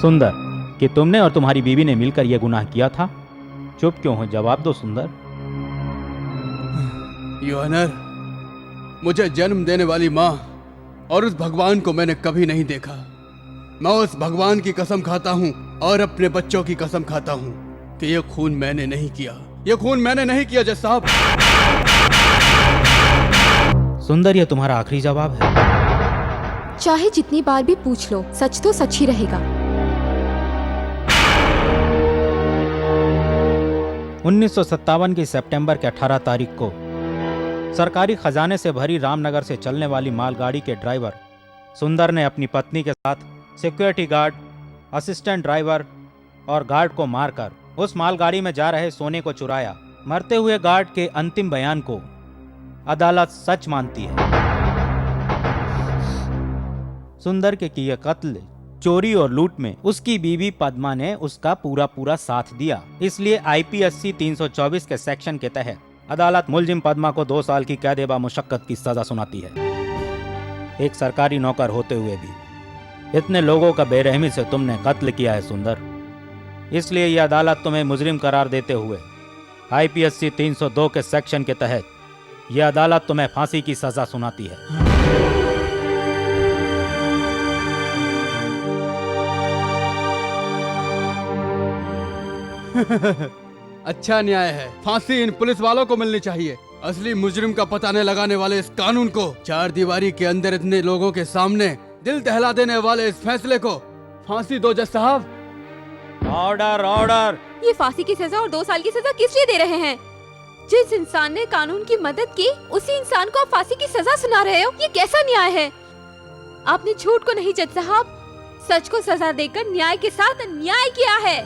सुंदर, कि तुमने और तुम्हारी बीवी ने मिलकर यह गुनाह किया था? चुप क्यों हो? जवाब दो सुंदर। योर ऑनर, मुझे जन्म देने वाली माँ और उस भगवान को मैंने कभी नहीं देखा। मैं उस भगवान की कसम खाता हूँ और अपने बच्चों की कसम खाता हूँ कि ये खून मैंने नहीं किया। ये खून मैंने नहीं किया जज साहब। सुंदर, यह तुम्हारा आखिरी जवाब है? चाहे जितनी बार भी पूछ लो, सच तो सच ही रहेगा। 1957 की सितंबर के 18 तारीख को सरकारी खजाने से भरी रामनगर से चलने वाली मालगाड़ी के ड्राइवर सुंदर ने अपनी पत्नी के साथ सिक्योरिटी गार्ड, असिस्टेंट ड्राइवर और गार्ड को मारकर उस मालगाड़ी में जा रहे सोने को चुराया। मरते हुए गार्ड के अंतिम बयान को अदालत सच मानती है। सुंदर के किए कत्ल, चोरी और लूट में उसकी बीवी पद्मा ने उसका पूरा साथ दिया। इसलिए आईपीसी 324 के सेक्शन के तहत अदालत मुलजिम पद्मा को 2 साल की कैद-ए-मुशक्कत की सजा सुनाती है। एक सरकारी नौकर होते हुए भी इतने लोगों का बेरहमी से तुमने कत्ल किया है सुंदर। इसलिए यह अदालत तुम्हें मुजरिम करार देते हुए आईपीसी 302 के सेक्शन के तहत यह अदालत तुम्हें फांसी की सजा सुनाती है। अच्छा न्याय है। फांसी इन पुलिस वालों को मिलनी चाहिए। असली मुजरिम का पता न लगाने वाले इस कानून को, 4 दीवारी के अंदर इतने लोगों के सामने दिल दहला देने वाले इस फैसले को फांसी दो जज साहब। Order, order. ये फांसी की सजा और 2 साल की सजा किस लिए दे रहे हैं? जिस इंसान ने कानून की मदद की, उसी इंसान को आप फांसी की सजा सुना रहे हो। ये कैसा न्याय है? आपने झूठ को नहीं जज साहब, सच को सजा देकर न्याय के साथ अन्याय किया है।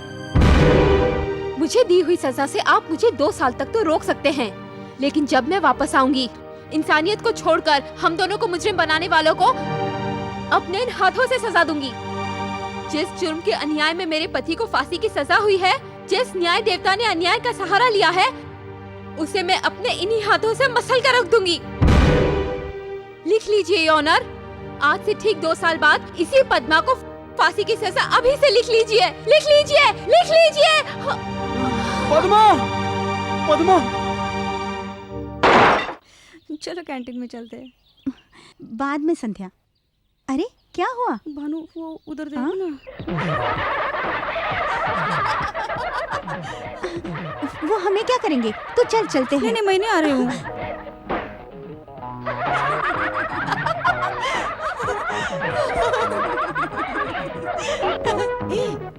मुझे दी हुई सजा से आप मुझे 2 साल तक तो रोक सकते हैं, लेकिन जब मैं वापस आऊंगी, इंसानियत को छोड़कर हम दोनों को मुजरिम बनाने वालों को अपने हाथों से सजा दूंगी। जिस जुर्म के अन्याय में मेरे पति को फांसी की सजा हुई है, जिस न्याय देवता ने अन्याय का सहारा लिया है, उसे मैं अपने इन्हीं हाथों से मसल कर रख दूंगी। लिख लीजिए योर ऑनर, आज से ठीक 2 साल बाद इसी पद्मा को फांसी की सजा अभी से लिख लीजिए, लिख लीजिए, लिख लीजिए। पद्मा, पद्मा। चलो कैंटीन में चलते हैं। बाद में संध्या। अरे क्या हुआ? भानु, वो उधर देखो ना। वो हमें क्या करेंगे? तो चल चलते हैं। नहीं, मैं नहीं आ रही हूँ।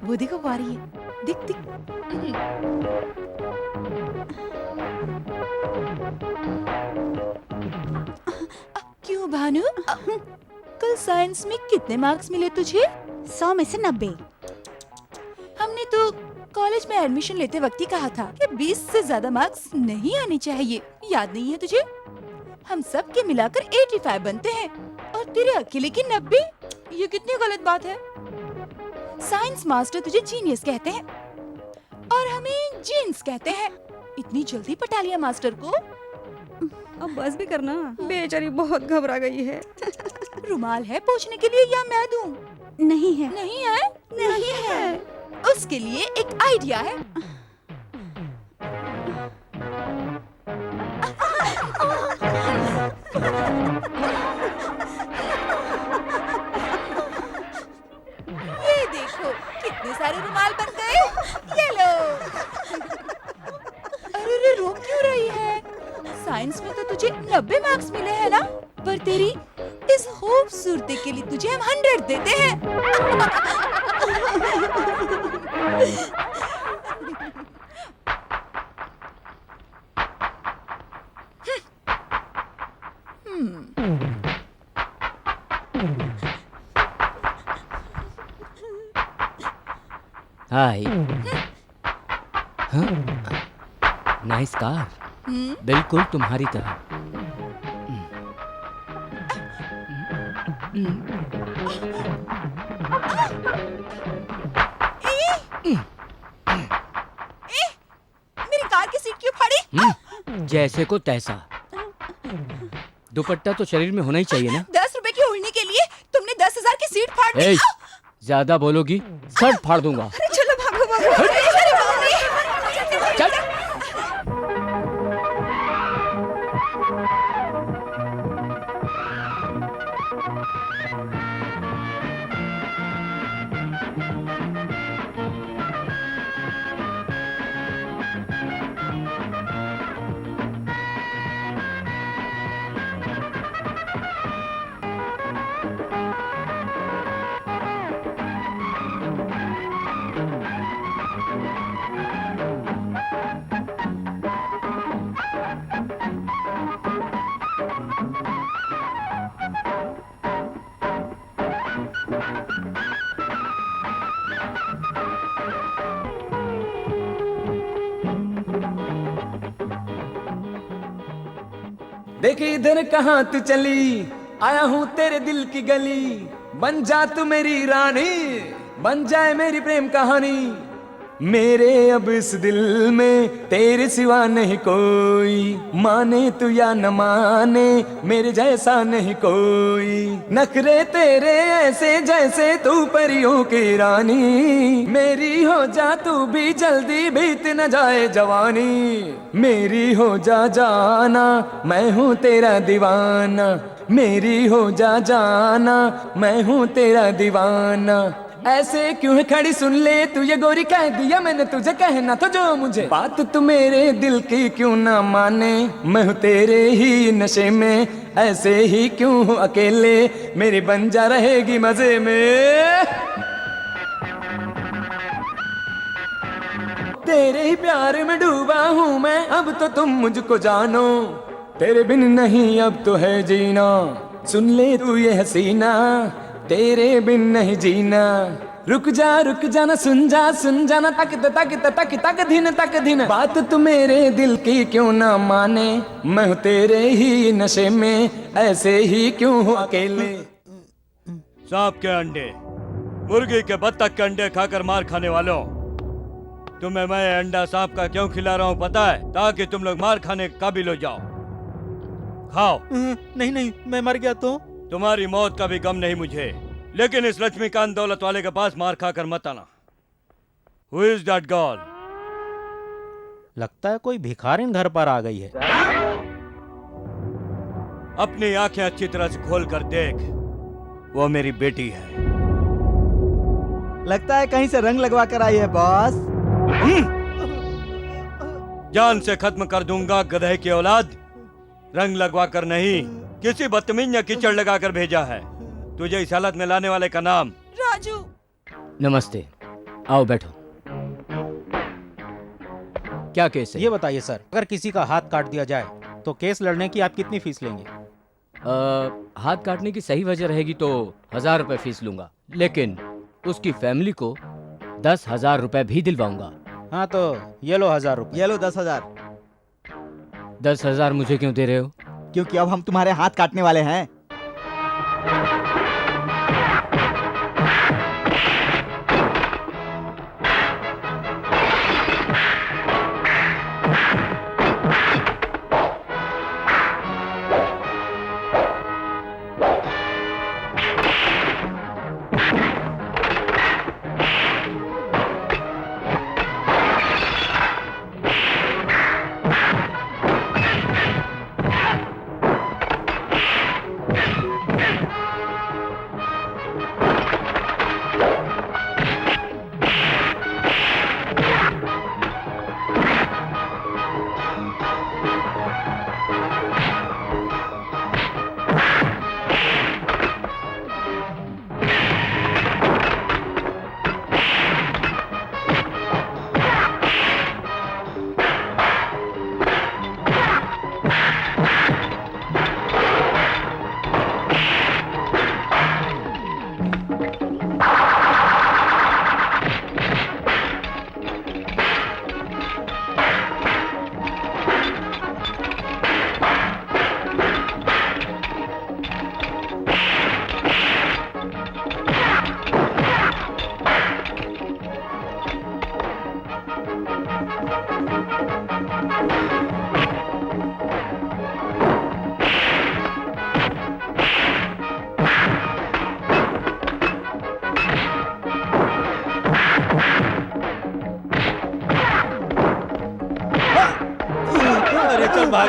वो देखो आ रही है। दिख दिख। क्यों भानु? कल साइंस में कितने मार्क्स मिले तुझे? 100 में से 90। हमने तो कॉलेज में एडमिशन लेते वक्त ही कहा था कि 20 से ज्यादा मार्क्स नहीं आने चाहिए। याद नहीं है तुझे? हम सब के मिलाकर 85 बनते हैं और तेरे अकेले की 90। ये कितनी गलत बात है। साइंस मास्टर तुझे जीनियस कहते हैं और हमें जीन्स कहते हैं। इतनी जल्दी पटा लिया मास्टर को। अब बस भी करना, बेचारी बहुत घबरा गई है। रुमाल है पोंछने के लिए या मैं दूं? नहीं है। नहीं है? नहीं है। उसके लिए एक आइडिया है। ये देखो कितने सारे रुमाल बन गए। ये लो। अरे रो क्यों रही है? साइंस में तो तुझे 90 मार्क्स मिले हैं ना? पर तेरी इस खूबसूरती के लिए तुझे हम 100 देते हैं। हाय। नाइस कार, बिल्कुल तुम्हारी तरह। मेरी कार की सीट क्यों फाड़ी? जैसे को तैसा। दुपट्टा तो शरीर में होना ही चाहिए ना। 10 रुपए की उड़ने के लिए तुमने 10,000 की सीट फाड़ दी। ज्यादा बोलोगी सर फाड़ दूंगा। चलो भागो भागो। चल। देख इधर कहाँ तू चली, आया हूँ तेरे दिल की गली, बन जा तू मेरी रानी, बन जाए मेरी प्रेम कहानी। मेरे अब इस दिल में तेरे सिवा नहीं कोई, माने तू या न माने मेरे जैसा नहीं कोई। नखरे तेरे ऐसे जैसे तू परियों की रानी, मेरी हो जा तू भी जल्दी बीत न जाए जवानी। मेरी हो जा जाना मैं हूँ तेरा दीवाना, मेरी हो जा जाना मैं हूँ तेरा दीवाना। ऐसे क्यों है खड़ी सुन ले तू ये गोरी, कह दिया मैंने तुझे कहना तो जो मुझे, बात तू मेरे दिल की क्यों ना माने, मैं हूँ तेरे ही नशे में, ऐसे ही क्यों हूँ अकेले, मेरी बन जा रहेगी मजे में। तेरे ही प्यार में डूबा हूँ मैं, अब तो तुम मुझको जानो, तेरे बिन नहीं अब तो है जीना। सुन ले तू ये हसीना, तेरे बिन नहीं जीना। रुक जा ना सुन जाना, तक दिन बात तू मेरे दिल की क्यों ना माने, मैं हूँ तेरे ही नशे में, ऐसे ही क्यों हूँ अकेले। सांप के अंडे, मुर्गी के बत्तख के अंडे खाकर मार खाने वालों, तुम्हें मैं अंडा सांप का क्यों खिला रहा हूँ पता है? ताकि तुम लोग मार खाने के काबिल हो जाओ। खाओ। नहीं मैं मर गया तो? तुम्हारी मौत का भी गम नहीं मुझे, लेकिन इस लक्ष्मीकांत दौलत वाले के पास मार खाकर मत आना। Who is that girl? लगता है कोई भिखारिन घर पर आ गई है। अपनी आंखें अच्छी तरह से खोल कर देख, वो मेरी बेटी है। लगता है कहीं से रंग लगवा कर आई है बॉस। जान से खत्म कर दूंगा गधे की औलाद, रंग लगवा कर नहीं, किसी बदतमीज ने कीचड़ लगाकर भेजा है। तुझे इस हालत में लाने वाले का नाम? राजू। नमस्ते, आओ बैठो। क्या केस है? ये बताइए सर, अगर किसी का हाथ काट दिया जाए तो केस लड़ने की आप कितनी फीस लेंगे? हाथ काटने की सही वजह रहेगी तो 1000 रुपए फीस लूंगा, लेकिन उसकी फैमिली को 10,000 रुपए भी दिलवाऊंगा। हाँ तो ये लो 1000 रुपए। ये लो 10,000। 10,000 मुझे क्यों दे रहे हो? क्योंकि अब हम तुम्हारे हाथ काटने वाले हैं।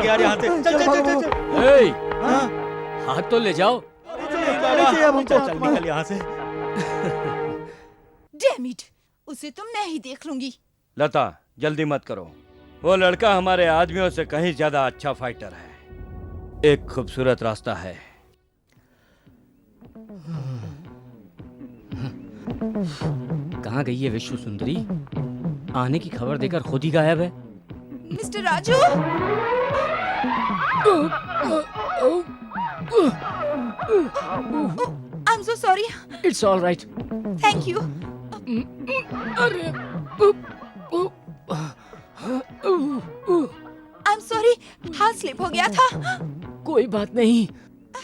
यार यहाँ से। चल चल चल चल चल। ए, हाँ, हाथ तो ले जाओ। गाड़ी से अब हमको चल निकल यहाँ से। डैम इट, उसे तो मैं ही देख लूंगी। लता जल्दी मत करो, वो लड़का हमारे आदमियों से कहीं ज्यादा अच्छा फाइटर है। एक खूबसूरत रास्ता है। कहाँ गई है विश्व सुंदरी? आने की खबर देकर खुद ही गायब है। Mister Raju, I am so sorry. It's all right. Thank you. अरे आई एम सॉरी, हाथ स्लिप हो गया था। कोई बात नहीं।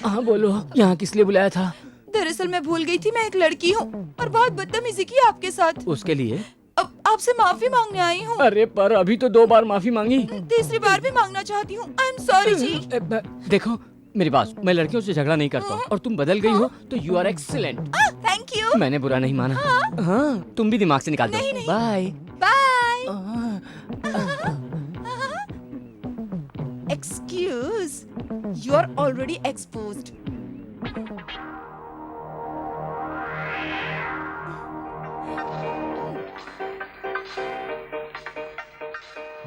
हाँ बोलो, यहाँ किस लिए बुलाया था? दरअसल मैं भूल गई थी मैं एक लड़की हूँ और बहुत बदतमीजी की आपके साथ। उसके लिए? अब आपसे माफी मांगने आई हूँ। अरे पर अभी तो 2 बार माफी मांगी। तीसरी बार भी मांगना चाहती हूँ। आई एम सॉरी जी। देखो मेरी बात, मैं लड़कियों से झगड़ा नहीं करता और तुम बदल गई हो तो you are excellent. Thank you. मैंने बुरा नहीं माना। हाँ, तुम भी दिमाग से निकाल दो। Bye bye. Excuse, you are already exposed.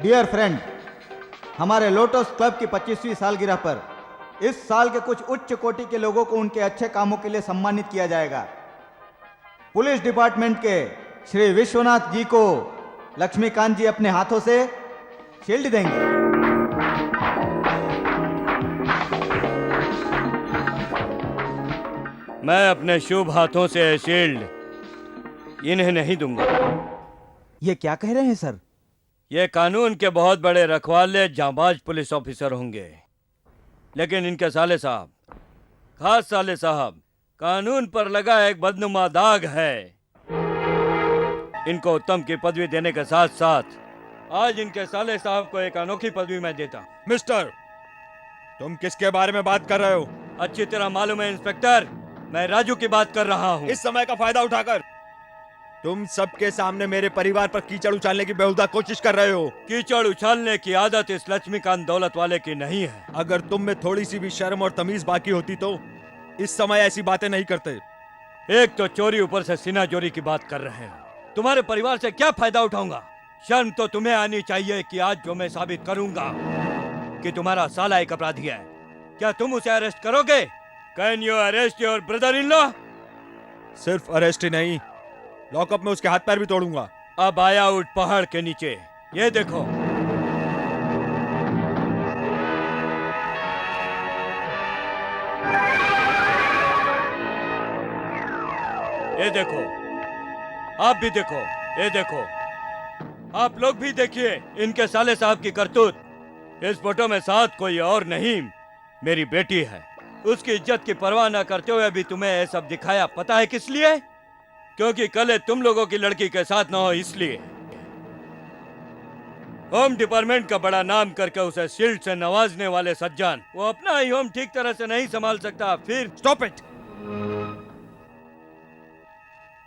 Dear friend, हमारे लोटस क्लब की 25वीं सालगिरह पर इस साल के कुछ उच्च कोटि के लोगों को उनके अच्छे कामों के लिए सम्मानित किया जाएगा। पुलिस डिपार्टमेंट के श्री विश्वनाथ जी को लक्ष्मीकांत जी अपने हाथों से शील्ड देंगे। मैं अपने शुभ हाथों से शील्ड इन्हें नहीं दूंगा। ये क्या कह रहे हैं सर? ये कानून के बहुत बड़े रखवाले जांबाज पुलिस ऑफिसर होंगे, लेकिन इनके साले साहब, खास साले साहब, कानून पर लगा एक बदनुमा दाग है। इनको उत्तम की पदवी देने के साथ साथ आज इनके साले साहब को एक अनोखी पदवी मैं देता। मिस्टर, तुम किसके बारे में बात कर रहे हो? अच्छी तरह मालूम है इंस्पेक्टर, मैं राजू की बात कर रहा हूँ। इस समय का फायदा उठाकर तुम सबके सामने मेरे परिवार पर कीचड़ उछालने की बेहुदा कोशिश कर रहे हो। कीचड़ उछालने की आदत इस लक्ष्मीकांत दौलत वाले की नहीं है। अगर तुम में थोड़ी सी भी शर्म और तमीज बाकी होती तो इस समय ऐसी बातें नहीं करते। एक तो चोरी, ऊपर से सीना चोरी की बात कर रहे हो। तुम्हारे परिवार से क्या फायदा उठाऊंगा? शर्म तो तुम्हें आनी चाहिए कि आज जो मैं साबित करूंगा कि तुम्हारा साला एक अपराधी है, क्या तुम उसे अरेस्ट करोगे? Can you arrest your brother in law? सिर्फ अरेस्ट ही नहीं, लॉकअप में उसके हाथ पैर भी तोड़ूंगा। अब आया उठ पहाड़ के नीचे, ये देखो। ये देखो, आप भी देखो, ये देखो, आप लोग भी देखिए इनके साले साहब की करतूत। इस फोटो में साथ कोई और नहीं, मेरी बेटी है। उसकी इज्जत की परवाह न करते हुए भी तुम्हें ये सब दिखाया, पता है किस लिए? क्योंकि कल तुम लोगों की लड़की के साथ ना हो, इसलिए। होम डिपार्टमेंट का बड़ा नाम करके उसे शील्ड से नवाजने वाले सज्जान, वो अपना ही होम ठीक तरह से नहीं संभाल सकता, फिर स्टॉप इट।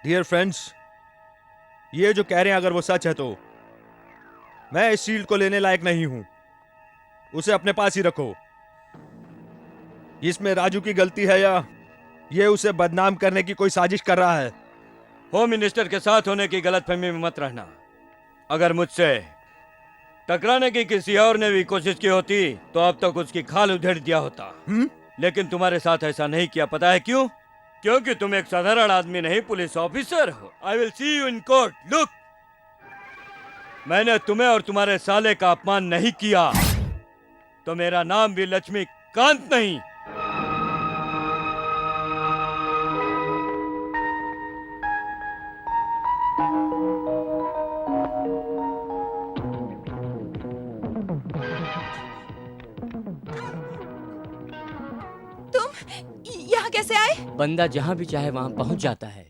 डियर फ्रेंड्स, ये जो कह रहे हैं अगर वो सच है तो मैं इस शील्ड को लेने लायक नहीं हूं। उसे अपने पास ही रखो। इसमें राजू की गलती है या ये उसे बदनाम करने की कोई साजिश कर रहा है? होम मिनिस्टर के साथ होने की गलतफहमी में मत रहना। अगर मुझसे टकराने की किसी और ने भी कोशिश की होती तो अब तक उसकी खाल उधेड़ दिया होता। लेकिन तुम्हारे साथ ऐसा नहीं किया, पता है क्यों? क्योंकि तुम एक साधारण आदमी नहीं, पुलिस ऑफिसर हो। I will see you in court. Look, मैंने तुम्हें और तुम्हारे साले का अपमान नहीं किया तो मेरा नाम भी लक्ष्मीकांत नहीं। यहाँ कैसे आए? बंदा जहाँ भी चाहे वहाँ पहुँच जाता है।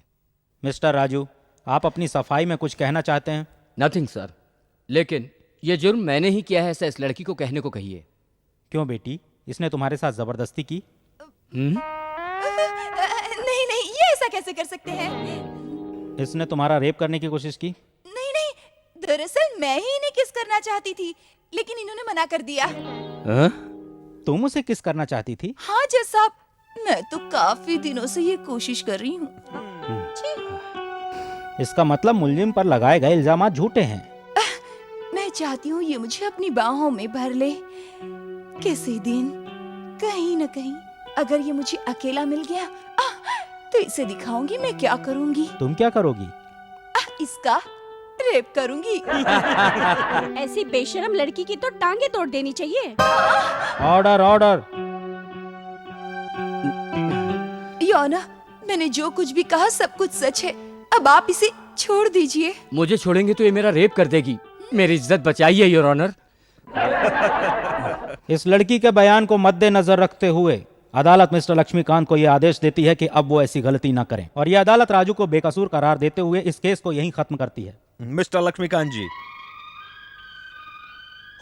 मिस्टर राजू, आप अपनी सफाई में कुछ कहना चाहते हैं? नथिंग सर, लेकिन ये जुर्म मैंने ही किया है ऐसा इस लड़की को कहने को कहिए। क्यों बेटी, इसने तुम्हारे साथ जबरदस्ती की? नहीं नहीं, ये ऐसा कैसे कर सकते हैं? इसने तुम्हारा रेप करने की कोशिश की? नहीं नहीं, दरअसल मैं ही इन्हें किस करना चाहती थी, लेकिन इन्होंने मना कर दिया। हाँ? तुम उसे किस करना चाहती थी? हाँ जज साहब, मैं तो काफी दिनों से ये कोशिश कर रही हूँ। इसका मतलब मुलजिम पर लगाए गए इल्जाम झूठे हैं। मैं चाहती हूँ ये मुझे अपनी बाहों में भर ले। किसी दिन कहीं न कहीं अगर ये मुझे अकेला मिल गया तो इसे दिखाऊंगी मैं क्या करूंगी। तुम क्या करोगी? इसका रेप करूंगी। ऐसी बेशरम लड़की की तो टांगे तोड़ देनी चाहिए। Order order. योना, मैंने जो कुछ भी कहा सब कुछ सच है। अब आप इसे छोड़ दीजिए। मुझे छोड़ेंगे तो ये मेरा रेप कर देगी। मेरी इज्जत बचाइए योर ऑनर। इस लड़की के बयान को मद्देनजर रखते हुए अदालत मिस्टर लक्ष्मीकांत को यह आदेश देती है कि अब वो ऐसी गलती न करें और यह अदालत राजू को बेकसूर करार देते हुए इस केस को यहीं खत्म करती है। मिस्टर लक्ष्मीकांत जी,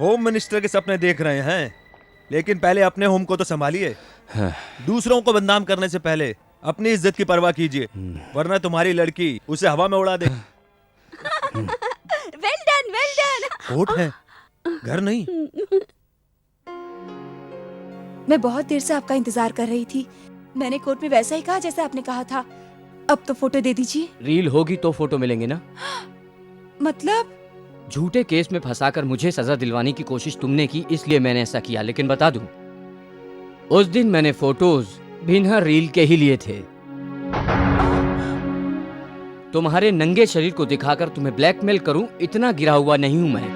होम मिनिस्टर के सपने देख रहे हैं, लेकिन पहले अपने होम को तो संभालिए। दूसरों को बदनाम करने से पहले अपनी इज्जत की परवाह कीजिए, वरना तुम्हारी लड़की उसे हवा में उड़ा दे। Well done, well done. Court है, घर नहीं। मैं बहुत देर से आपका इंतजार कर रही थी। मैंने कोर्ट में वैसा ही कहा जैसा आपने कहा था। अब तो फोटो दे दीजिए। रील होगी तो फोटो मिलेंगे ना? मतलब? झूठे केस में फंसाकर मुझे सजा दिलवाने की कोशिश तुमने की, इसलिए मैंने ऐसा किया। लेकिन बता दूं, उस दिन मैंने फोटोज बिना रील के ही लिए थे। तुम्हारे नंगे शरीर को दिखाकर तुम्हें ब्लैकमेल करूं, इतना गिरा हुआ नहीं हूं मैं।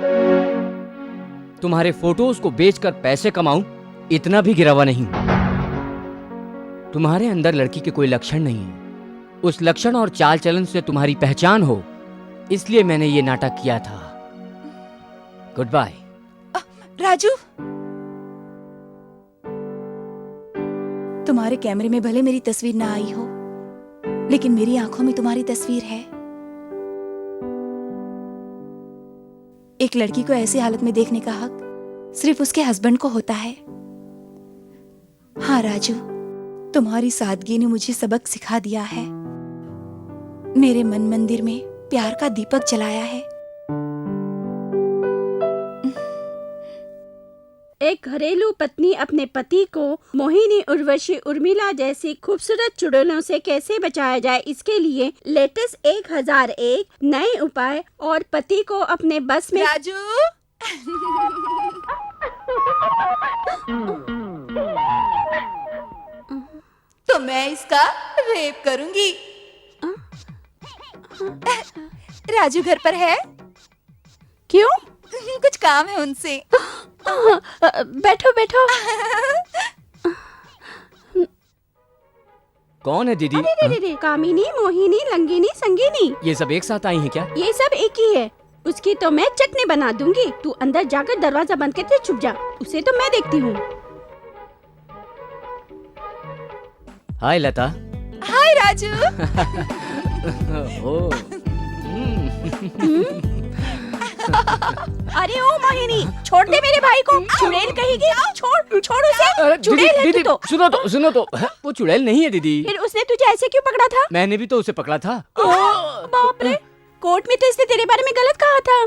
तुम्हारे फोटोज को बेचकर पैसे कमाऊं, इतना भी गिरा हुआ नहीं हूं। तुम्हारे अंदर लड़की के कोई लक्षण नहीं है। उस लक्षण और चाल चलन से तुम्हारी पहचान हो, इसलिए मैंने ये नाटक किया था। Good bye. राजू, तुम्हारे कैमरे में भले मेरी तस्वीर ना आई हो, लेकिन मेरी आंखों में तुम्हारी तस्वीर है। एक लड़की को ऐसी हालत में देखने का हक सिर्फ उसके हस्बैंड को होता है। हाँ राजू, तुम्हारी सादगी ने मुझे सबक सिखा दिया है। मेरे मन मंदिर में प्यार का दीपक जलाया है। एक घरेलू पत्नी अपने पति को मोहिनी, उर्वशी, उर्मिला जैसी खूबसूरत चुड़ैलों से कैसे बचाया जाए, इसके लिए लेटेस्ट 1001 नए उपाय और पति को अपने बस में। राजू, तो मैं इसका रेप करूंगी। राजू घर पर है? क्यों? कुछ काम है उनसे। बैठो बैठो। कौन है दीदी? अरे कामिनी, मोहिनी, लंगिनी, संगिनी, ये सब एक साथ आई हैं क्या? ये सब एक ही है। उसकी तो मैं चटनी बना दूंगी। तू अंदर जाकर दरवाजा बंद करके छुप जा, उसे तो मैं देखती हूँ। हाय लता। हाय राजू। ओ, अरे ओ मोहिनी, छोड़ दे मेरे भाई को। चुड़ैल कहेगी। छोड़ छोड़ उसे। चुड़ैल है दीदी, तू तो। सुनो तो, वो चुड़ैल नहीं है दीदी। फिर उसने तुझे ऐसे क्यों पकड़ा था? मैंने भी तो उसे पकड़ा था। बाप रे, कोर्ट में तो इसने तेरे बारे में गलत कहा था।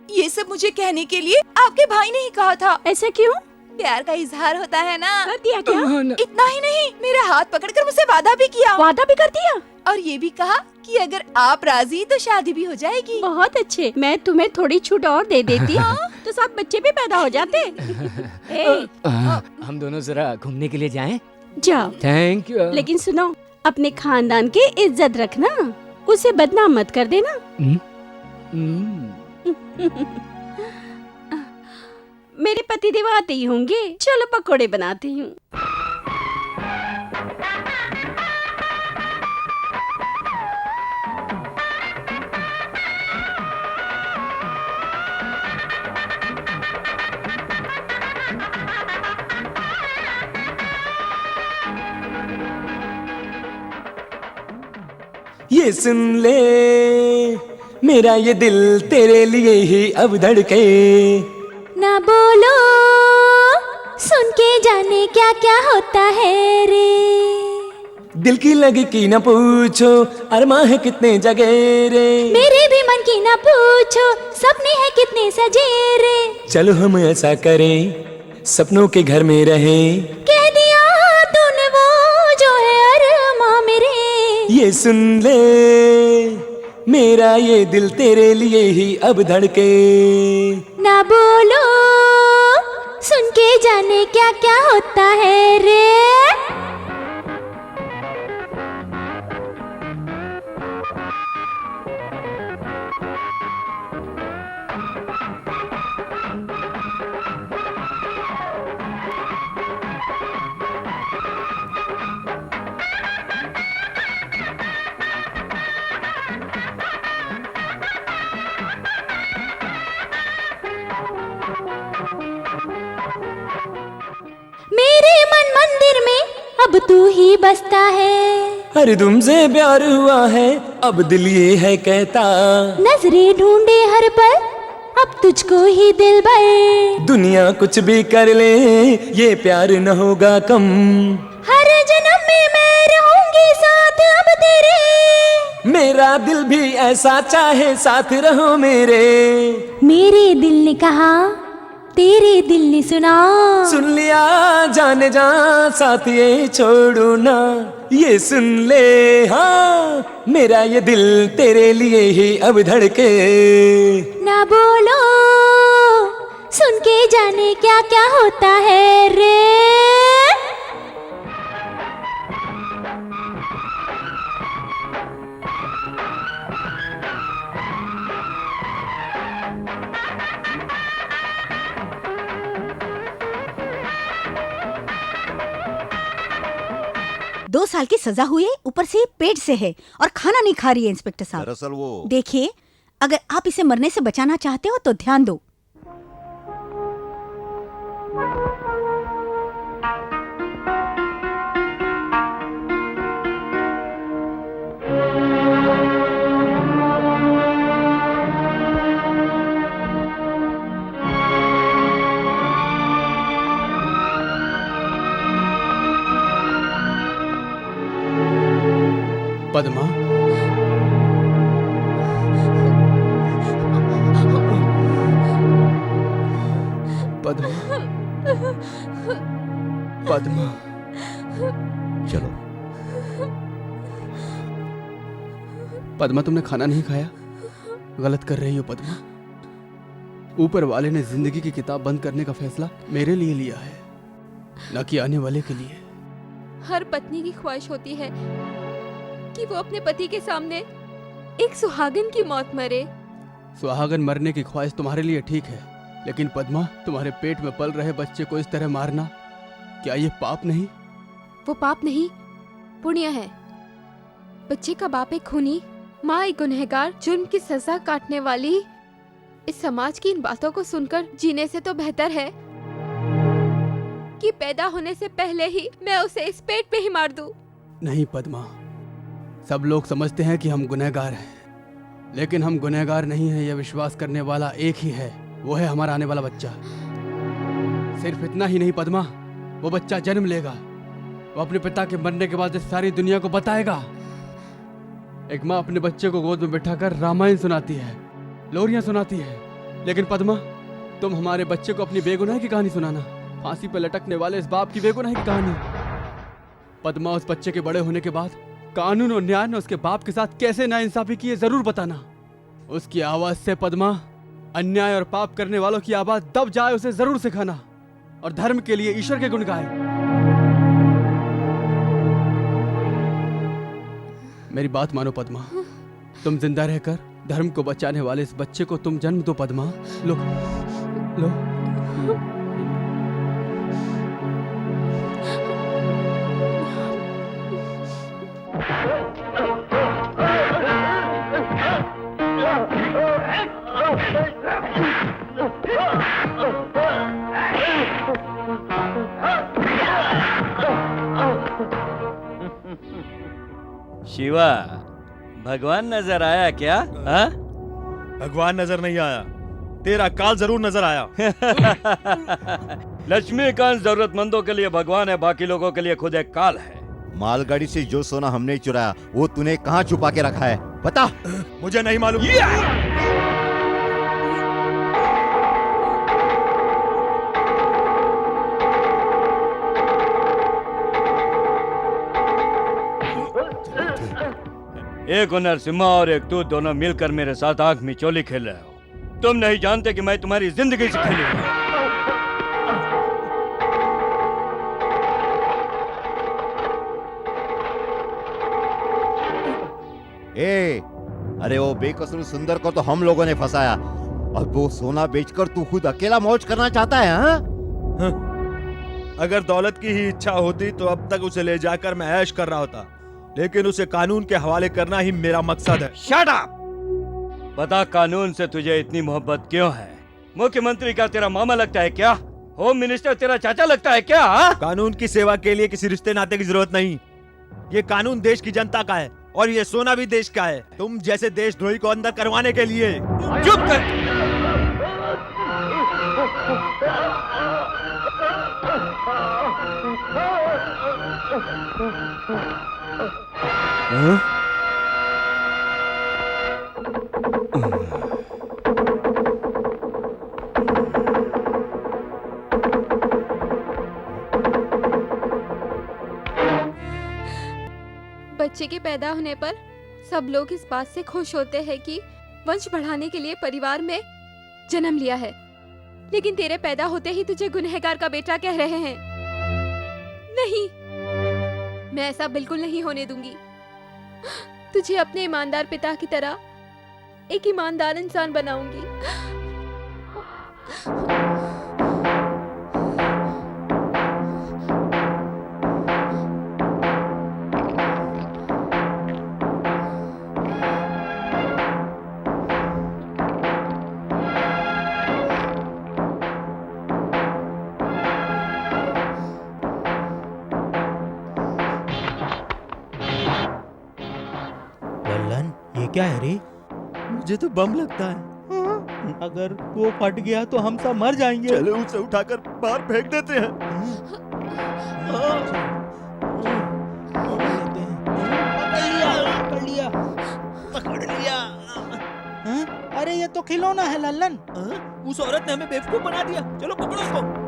ये सब मुझे कहने के लिए आपके भाई ने ही कहा था। ऐसा क्यों? प्यार का इजहार होता है ना। कर दिया क्या? इतना ही नहीं, मेरा हाथ पकड़कर मुझसे वादा भी किया। वादा भी कर दिया? और ये भी कहा कि अगर आप राजी तो शादी भी हो जाएगी। बहुत अच्छे, मैं तुम्हें थोड़ी छूट और दे देती तो सब बच्चे भी पैदा हो जाते। हम दोनों जरा घूमने के लिए जाएं? जाओ। Thank you. लेकिन सुनो, अपने खानदान की इज्जत रखना, उसे बदनाम मत कर देना। मेरे पति देव आते ही होंगे, चलो पकोड़े बनाती हूँ। ये सुन ले मेरा ये दिल तेरे लिए ही अब धड़के। ना बोलो, सुन के जाने क्या क्या होता है रे। दिल की लगी की न पूछो, अरमा है कितने जगह रे। मेरे भी मन की ही ना पूछो, सपने हैं कितने सजेरे। चलो हम ऐसा करें, सपनों के घर में रहें। कह दिया तूने वो जो है अरमां मेरे। ये सुन ले, मेरा ये दिल तेरे लिए ही अब धड़के। ना बोलो, सुन के जाने क्या क्या होता है रे। मेरे मन मंदिर में अब तू ही बसता है। अरे तुमसे प्यार हुआ है, अब दिल ये है कहता। नजरें ढूंढे हर पल, अब तुझको ही दिल भर। दुनिया कुछ भी कर ले, ये प्यार न होगा कम। हर जन्म में मैं रहूंगी साथ अब तेरे। मेरा दिल भी ऐसा चाहे, साथ रहो मेरे। मेरे दिल ने कहा, तेरे दिल ने सुना। सुन लिया जाने जा, साथ ये छोड़ू ना। ये सुन ले, हाँ मेरा ये दिल तेरे लिए ही अब धड़के। ना बोलो, सुन के जाने क्या क्या होता है रे। दो साल की सजा हुई है, ऊपर से पेट से है और खाना नहीं खा रही है इंस्पेक्टर साहब। दरअसल वो देखिए, अगर आप इसे मरने से बचाना चाहते हो तो ध्यान दो। पद्मा, पद्मा, पद्मा, चलो। पद्मा तुमने खाना नहीं खाया? गलत कर रही हो पद्मा। ऊपर वाले ने जिंदगी की किताब बंद करने का फैसला मेरे लिए लिया है, न कि आने वाले के लिए। हर पत्नी की ख्वाहिश होती है कि वो अपने पति के सामने एक सुहागन की मौत मरे। सुहागन मरने की ख्वाहिश तुम्हारे लिए ठीक है, लेकिन पद्मा, तुम्हारे पेट में पल रहे बच्चे को इस तरह मारना, क्या ये पाप नहीं? वो पाप नहीं, पुण्य है। बच्चे का बाप एक खूनी, माँ एक गुनहगार, जुर्म की सजा काटने वाली। इस समाज की इन बातों को सुनकर जीने से तो बेहतर है कि पैदा होने से पहले ही मैं उसे इस पेट पे ही मार दूं। नहीं पद्मा, सब लोग समझते हैं कि हम गुनहगार हैं, लेकिन हम गुनहगार नहीं हैं, यह विश्वास करने वाला एक ही है, वो है हमारा आने वाला बच्चा। सिर्फ इतना ही नहीं पद्मा, वो बच्चा जन्म लेगा, वो अपने पिता के मरने के बाद इस सारी दुनिया को बताएगा। एक माँ अपने बच्चे को गोद में बिठाकर रामायण सुनाती है, लोरियां सुनाती है, लेकिन पद्मा, तुम हमारे बच्चे को अपनी बेगुनाही की कहानी सुनाना, फांसी पर लटकने वाले इस बाप की बेगुनाही की कहानी। पद्मा, उस बच्चे के बड़े होने के बाद कानून और न्याय ने उसके बाप के साथ कैसे नाइंसाफी की है जरूर बताना। उसकी आवाज से पद्मा, अन्याय और पाप करने वालों की आवाज दब जाए उसे जरूर सिखाना, और धर्म के लिए ईश्वर के गुण गाए। मेरी बात मानो पद्मा, तुम जिंदा रहकर धर्म को बचाने वाले इस बच्चे को तुम जन्म दो पद्मा। लो लो। शिवा, भगवान नजर आया क्या? हाँ? भगवान नजर नहीं आया, तेरा काल जरूर नजर आया। लक्ष्मीकांत जरूरतमंदों के लिए भगवान है, बाकी लोगों के लिए खुद एक काल है। मालगाड़ी से जो सोना हमने चुराया वो तूने कहाँ छुपा के रखा है, बता। मुझे नहीं मालूम। एक नरसिम्हा और एक तू दोनों मिलकर मेरे साथ आंख में चोली खेल रहे हो। तुम नहीं जानते कि मैं तुम्हारी जिंदगी से खेली हूं। अरे वो बेकसूर सुंदर को तो हम लोगों ने फंसाया, और वो सोना बेचकर तू खुद अकेला मौज करना चाहता है? हाँ? अगर दौलत की ही इच्छा होती तो अब तक उसे ले जाकर मैं ऐश कर रहा होता, लेकिन उसे कानून के हवाले करना ही मेरा मकसद है। Shut up! बता, कानून से तुझे इतनी मोहब्बत क्यों है? मुख्यमंत्री का तेरा मामा लगता है क्या? होम मिनिस्टर तेरा चाचा लगता है क्या? कानून की सेवा के लिए किसी रिश्ते नाते की जरूरत नहीं। ये कानून देश की जनता का है और ये सोना भी देश का है। तुम जैसे देशद्रोही को अंदर करवाने के लिए। चुप कर! बच्चे के पैदा होने पर सब लोग इस बात से खुश होते हैं कि वंश बढ़ाने के लिए परिवार में जन्म लिया है, लेकिन तेरे पैदा होते ही तुझे गुनहगार का बेटा कह रहे हैं। नहीं, मैं ऐसा बिल्कुल नहीं होने दूंगी। तुझे अपने ईमानदार पिता की तरह एक ईमानदार इंसान बनाऊंगी। लल्लन, ये क्या है रे? मुझे तो बम लगता है। अगर वो फट गया तो हम सब मर जाएंगे। चलो उसे उठाकर बाहर फेंक देते हैं। पकड़ लिया। अरे ये तो खिलौना है लल्लन। उस औरत ने हमें बेवकूफ बना दिया। चलो पकड़ो उसको।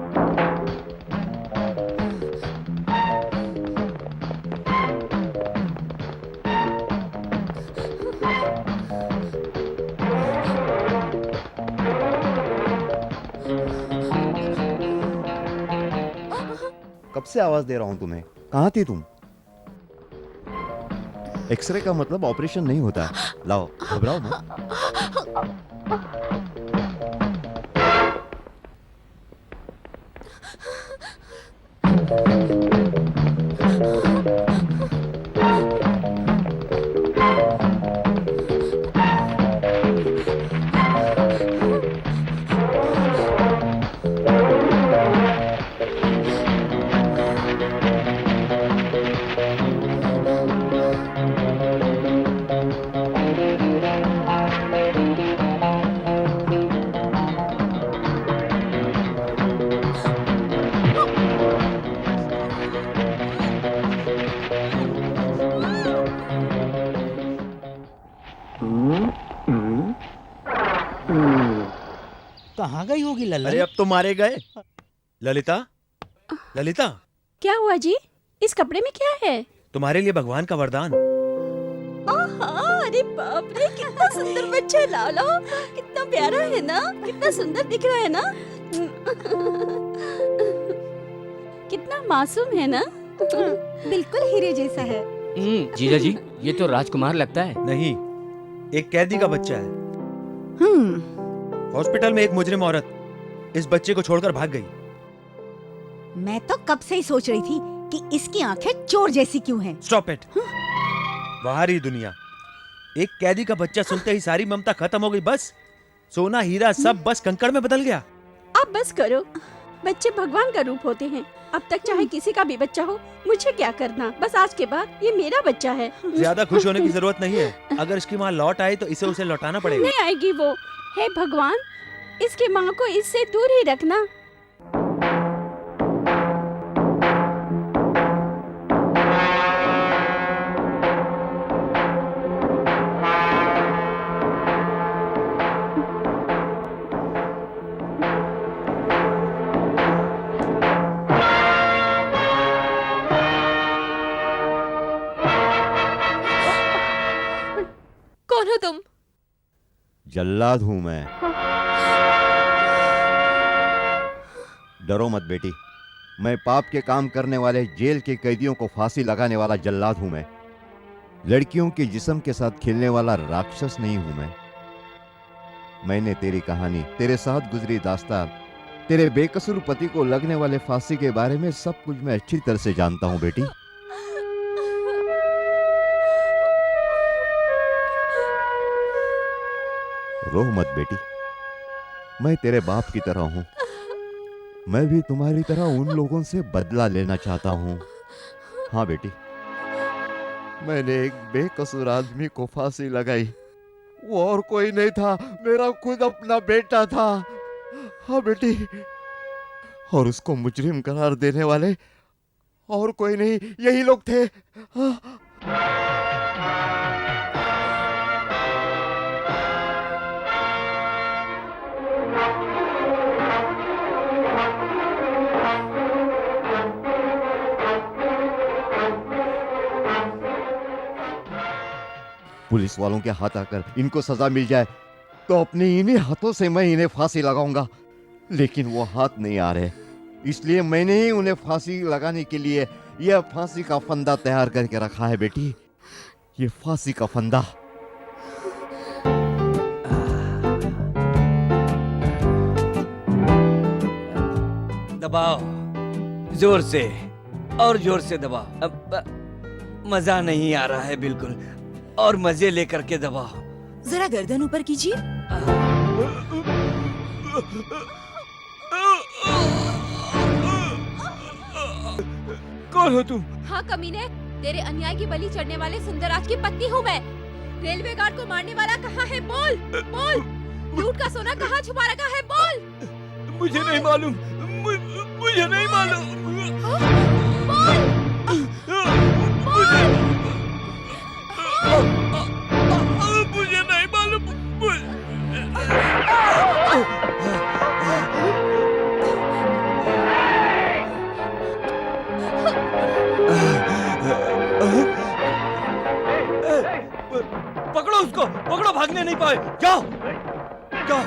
कब से आवाज दे रहा हूं तुम्हें, कहाँ थी तुम? एक्सरे का मतलब ऑपरेशन नहीं होता। लाओ, घबराओ मत। कहाँ गई होगी लल्लन? अरे अब तो मारे गए। ललिता, ललिता, क्या हुआ जी? इस कपड़े में क्या है? तुम्हारे लिए भगवान का वरदान। अरे बाप रे, कितना सुंदर बच्चा है लालो, कितना प्यारा है ना, कितना सुंदर दिख रहा है ना, कितना मासूम है ना, बिल्कुल हीरे जैसा है। जीजा जी, ये तो राजकुमार लगता है। नहीं, एक कैदी का बच्चा है। हॉस्पिटल में एक मुजरिम औरत इस बच्चे को छोड़कर भाग गई। मैं तो कब से ही सोच रही थी कि इसकी आंखें चोर जैसी क्यों हैं। Stop it. बाहरी दुनिया, एक कैदी का बच्चा सुनते ही सारी ममता खत्म हो गई। बस सोना हीरा सब बस कंकड़ में बदल गया। आप बस करो, बच्चे भगवान का रूप होते हैं। अब तक चाहे किसी का भी बच्चा हो, मुझे क्या करना, बस आज के बाद ये मेरा बच्चा है। ज्यादा खुश होने की जरूरत नहीं है। अगर इसकी माँ लौट आई तो इसे उसे लौटाना पड़ेगा। नहीं आएगी वो। हे भगवान, इसकी माँ को इससे दूर ही रखना। जल्लाद हूं मैं। डरो मत बेटी, मैं पाप के काम करने वाले जेल के कैदियों को फांसी लगाने वाला जल्लाद हूं मैं। लड़कियों के जिस्म के साथ खेलने वाला राक्षस नहीं हूं मैं। मैंने तेरी कहानी, तेरे साथ गुजरी दास्तान, तेरे बेकसूर पति को लगने वाले फांसी के बारे में सब कुछ मैं अच्छी तरह से जानता हूं बेटी। रो मत बेटी, मैं तेरे बाप की तरह हूं। मैं भी तुम्हारी तरह उन लोगों से बदला लेना चाहता हूं। हाँ बेटी, मैंने एक बेकसूर आदमी को फांसी लगाई। वो और कोई नहीं था, मेरा खुद अपना बेटा था। हाँ बेटी, और उसको मुजरिम करार देने वाले और कोई नहीं, यही लोग थे। हाँ। पुलिस वालों के हाथ आकर इनको सजा मिल जाए तो अपने इन्हीं हाथों से मैं इन्हें फांसी लगाऊंगा, लेकिन वो हाथ नहीं आ रहे, इसलिए मैंने ही उन्हें फांसी लगाने के लिए यह फांसी का फंदा तैयार करके रखा है बेटी। ये फांसी का फंदा। दबाओ, जोर से और जोर से दबाओ। अब मजा नहीं आ रहा है बिल्कुल, और मजे लेकर के दबाओ। जरा गर्दन ऊपर कीजिए। कौन हो तुम? हाँ कमीने, तेरे अन्याय की बलि चढ़ने वाले सुंदरराज की पत्नी हूँ मैं। रेलवे गार्ड को मारने वाला कहाँ है? बोल बोल। लूट का सोना कहाँ छुपा रखा है? बोल। मुझे नहीं मालूम, मुझे नहीं मालूम। बोल। मुझे नहीं मालूम। पकड़ो उसको, पकड़ो, भागने नहीं पाए। जाओ जाओ।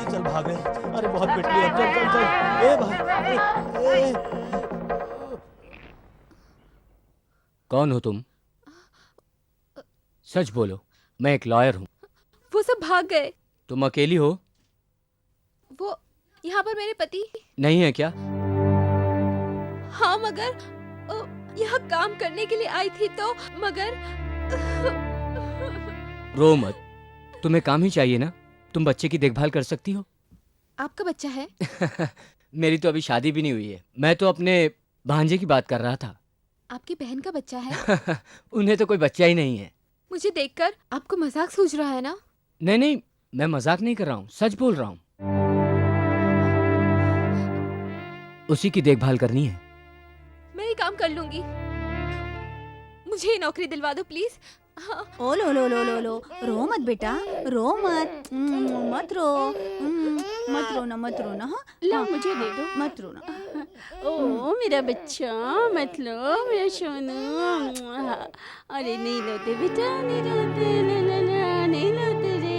चल भाग रहे हैं। अरे बहुत पिट लिया, चल चल चल। ए भाई कौन हो तुम? सच बोलो, मैं एक लॉयर हूँ। वो सब भाग गए। तुम अकेली हो? वो यहाँ पर मेरे पति नहीं है क्या? हाँ, मगर यहाँ काम करने के लिए आई थी तो मगर रो मत, तुम्हें काम ही चाहिए ना? तुम बच्चे की देखभाल कर सकती हो। आपका बच्चा है? मेरी तो अभी शादी भी नहीं हुई है। मैं तो अपने भांजे की बात कर रहा था। आपकी बहन का बच्चा है? उन्हें तो कोई बच्चा ही नहीं है। मुझे देखकर आपको मजाक सूझ रहा है ना? नहीं नहीं, मैं मजाक नहीं कर रहा हूँ, सच बोल रहा हूँ। उसी की देखभाल करनी है। मैं ये काम कर लूंगी। मुझे ये नौकरी दिलवा दो प्लीज। हाँ। ओ लो लो लो लो लो, रो मत बेटा, रो मत। मत रो, मत रोना, मत रोना। हाँ, ला मुझे दे दो। मत रोना। ओ मेरा बच्चा, मत लो मेरा सोनू। अरे नहीं रोते बेटा, नहीं रोते, ला ला ला, नहीं रोते रे।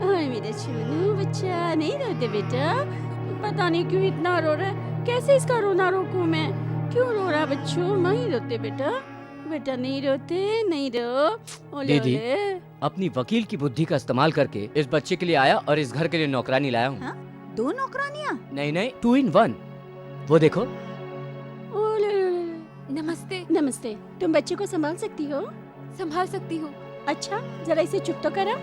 अरे मेरा सोनू बच्चा, नहीं रोते बेटा। पता नहीं क्यों इतना रो रहा है, कैसे इसका रोना रोकूं मैं? क्यों रो रहा बच्चों? नहीं रोते बेटा, बेटा नहीं रोते, नहीं रो। ओले दीदी, ओले। अपनी वकील की बुद्धि का इस्तेमाल करके इस बच्चे के लिए आया और इस घर के लिए नौकरानी लाया हूँ। हाँ? 2 नौकरानियाँ? नहीं नहीं, 2 in 1। वो देखो। ओले ओले। नमस्ते। नमस्ते। तुम बच्चे को संभाल सकती हो? संभाल सकती हूँ। अच्छा, जरा इसे चुप तो करा।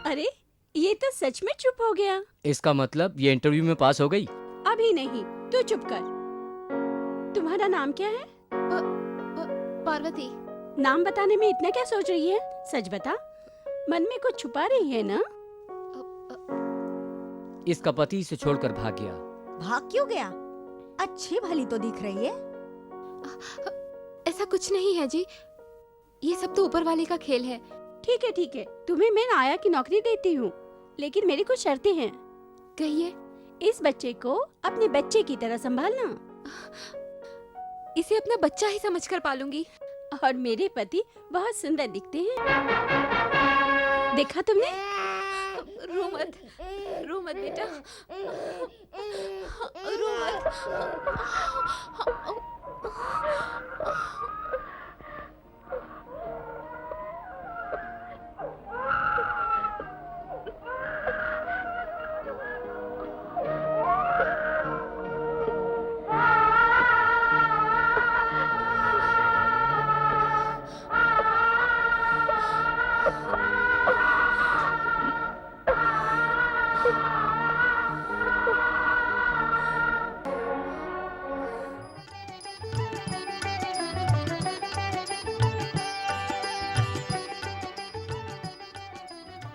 अरे ये तो सच में चुप हो गया। इसका मतलब ये इंटरव्यू में पास हो गई? अभी नहीं, तू चुप कर। तुम्हारा नाम क्या है? पार्वती। नाम बताने में इतना क्या सोच रही है? सच बता, मन में कुछ छुपा रही है ना? इसका पति इसे छोड़कर भाग गया। भाग क्यों गया? अच्छी भली तो दिख रही है। ऐसा कुछ नहीं है जी, ये सब तो ऊपर वाले का खेल है। ठीक है ठीक है, तुम्हें मैं नाया की नौकरी देती हूँ, लेकिन मेरी कुछ शर्तें हैं। कहिए। इस बच्चे को अपने बच्चे की तरह संभालना। इसे अपना बच्चा ही समझकर पालूंगी। और मेरे पति बहुत सुंदर दिखते हैं। देखा तुमने? रो मत बेटा, रो मत।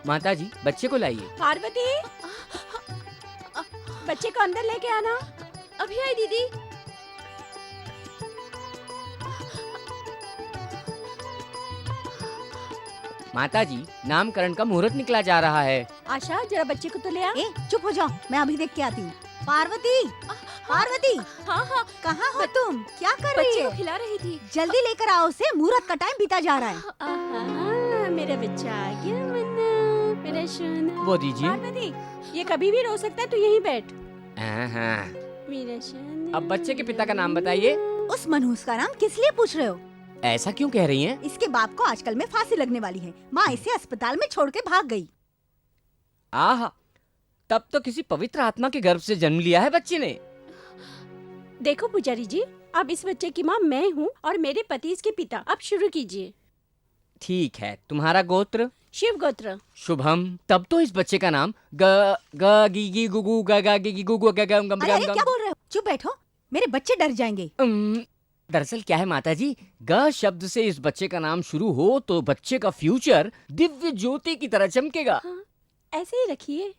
माता जी, बच्चे को लाइए। पार्वती, बच्चे को अंदर लेके आना। अभी आई दीदी। माता जी, नामकरण का मुहूर्त निकला जा रहा है। आशा, जरा बच्चे को तो ले आ। ए, चुप हो जाओ, मैं अभी देख के आती हूँ। पार्वती, पार्वती, हाँ हाँ, कहाँ हो तुम? क्या कर रही बच्चे है? को खिला रही थी। जल्दी लेकर आओ उसे, मुहूर्त का टाइम बीता जा रहा है। आहा, मेरा बच्चा आ गया मन्ना, मेरा सोना। वो दीजिए। पार्वती, ये कभी भी रो सकता है, तू यहीं बैठ। हाँ। मेरा सोना। अब बच्चे के पिता का नाम बताइए। उस मनहूस का नाम किस लिए पूछ रहे हो? ऐसा क्यों कह रही हैं? इसके बाप को आजकल में फांसी लगने वाली है। माँ इसे अस्पताल में छोड़ के भाग गई। आहा, तब तो किसी पवित्र आत्मा के गर्भ से जन्म लिया है बच्चे ने। देखो पुजारी जी, अब इस बच्चे की माँ मैं हूँ और मेरे पति इसके पिता। अब शुरू कीजिए। ठीक है, तुम्हारा गोत्र? शिव गोत्र। शुभम। तब तो इस बच्चे का नाम ग ग गी गी गुगु ग ग गी गी गुगु ग ग गम अरे अरे, क्या बोल रहे हो? चुप बैठो, मेरे बच्चे डर जाएंगे। दरअसल क्या है माता जी, ग शब्द से इस बच्चे का नाम शुरू हो तो बच्चे का फ्यूचर दिव्य ज्योति की तरह चमकेगा। हाँ, ऐसे ही रखिए।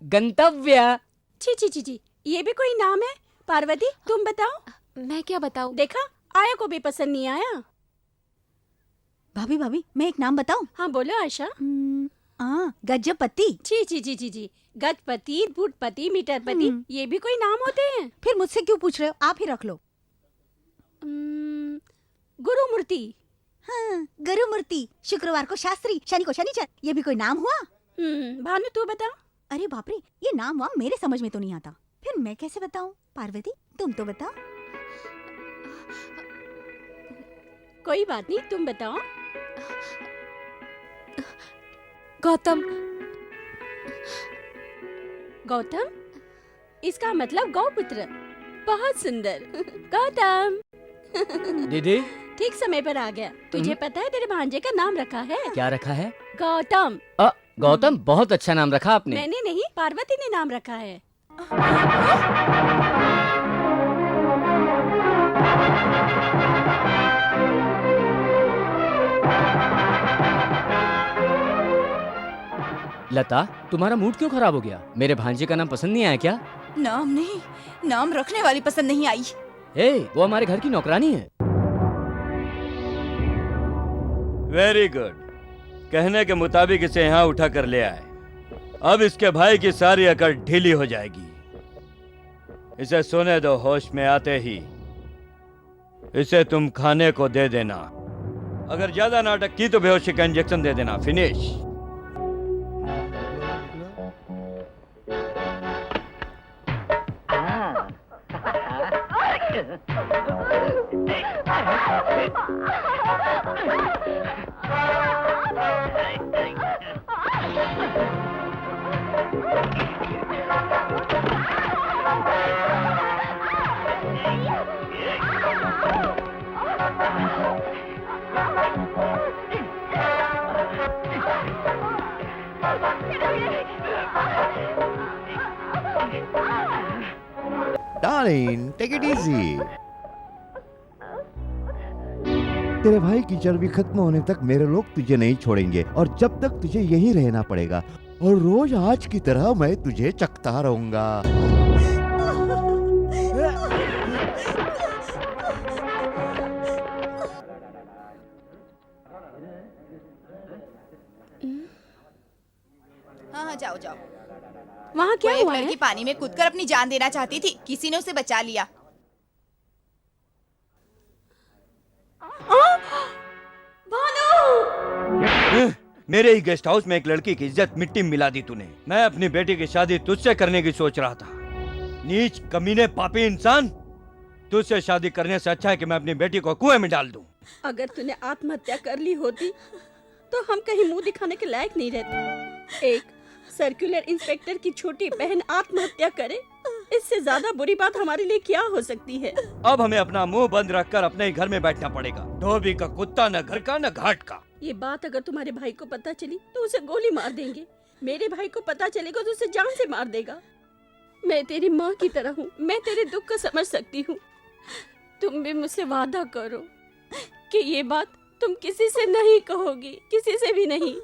गंतव्य। छी छी छी छी, ये भी कोई नाम है? पार्वती, तुम बताओ। मैं क्या बताऊं? देखा, आया को भी पसंद नहीं आया। भाभी भाभी मैं एक नाम बताऊं? हाँ बोलो आशा। गजपति। जी जी जी जी जी, गजपति, फुटपति, मीटरपति, ये भी कोई नाम होते हैं? फिर मुझसे क्यों पूछ रहे हो? आप ही रख लो। गुरुमूर्ति। हाँ, गुरुमूर्ति। शुक्रवार को शास्त्री, शनि को शनिचर, ये भी कोई नाम हुआ? भानु तू बता। अरे बाप रे, ये नाम वाम मेरे समझ में तो नहीं आता। फिर मैं कैसे बताऊं? पार्वती तुम तो बताओ। कोई बात नहीं, तुम बताओ। गौतम। गौतम, इसका मतलब गौपुत्र। बहुत सुंदर। गौतम। दीदी ठीक समय पर आ गया। तुझे पता है तेरे भांजे का नाम रखा है? क्या रखा है? गौतम। गौतम, बहुत अच्छा नाम रखा आपने। मैंने नहीं, पार्वती ने नाम रखा है। लता, तुम्हारा मूड क्यों खराब हो गया? मेरे भांजे का नाम पसंद नहीं आया क्या? नाम नहीं, नाम रखने वाली पसंद नहीं आई। वो हमारे घर की नौकरानी है। Very good. कहने के मुताबिक इसे यहाँ उठा कर ले आए। अब इसके भाई की सारी अकड़ ढीली हो जाएगी। इसे सोने दो, होश में आते ही इसे तुम खाने को दे देना। अगर ज्यादा नाटक की तो बेहोशी का इंजेक्शन दे देना। Finish. Darling, take it easy. तेरे भाई की चर्बी खत्म होने तक मेरे लोग तुझे नहीं छोड़ेंगे और जब तक तुझे यहीं रहना पड़ेगा और रोज आज की तरह मैं तुझे चखता रहूंगा। हाँ जाओ जाओ। वहाँ क्या हुआ है? लड़की पानी में कूदकर अपनी जान देना चाहती थी, किसी ने उसे बचा लिया। मेरे ही गेस्ट हाउस में एक लड़की की इज्जत मिट्टी में मिला दी तूने। मैं अपनी बेटी की शादी तुझसे करने की सोच रहा था। नीच, कमीने, पापी इंसान। तुझसे शादी करने से अच्छा है कि मैं अपनी बेटी को कुएं में डाल दूं। अगर तूने आत्महत्या कर ली होती तो हम कहीं मुंह दिखाने के लायक नहीं रहते। एक सर्कुलर इंस्पेक्टर की छोटी बहन आत्महत्या करे, इससे ज्यादा बुरी बात हमारे लिए क्या हो सकती है? अब हमें अपना मुंह बंद रखकर अपने ही घर में बैठना पड़ेगा। धोबी का कुत्ता, न घर का न घाट का। ये बात अगर तुम्हारे भाई को पता चली तो उसे गोली मार देंगे। मेरे भाई को पता चलेगा तो उसे जान से मार देगा। मैं तेरी माँ की तरह हूँ, मैं तेरे दुख को समझ सकती हूँ। तुम भी मुझसे वादा करो कि ये बात तुम किसी से नहीं कहोगी, किसी से भी नहीं।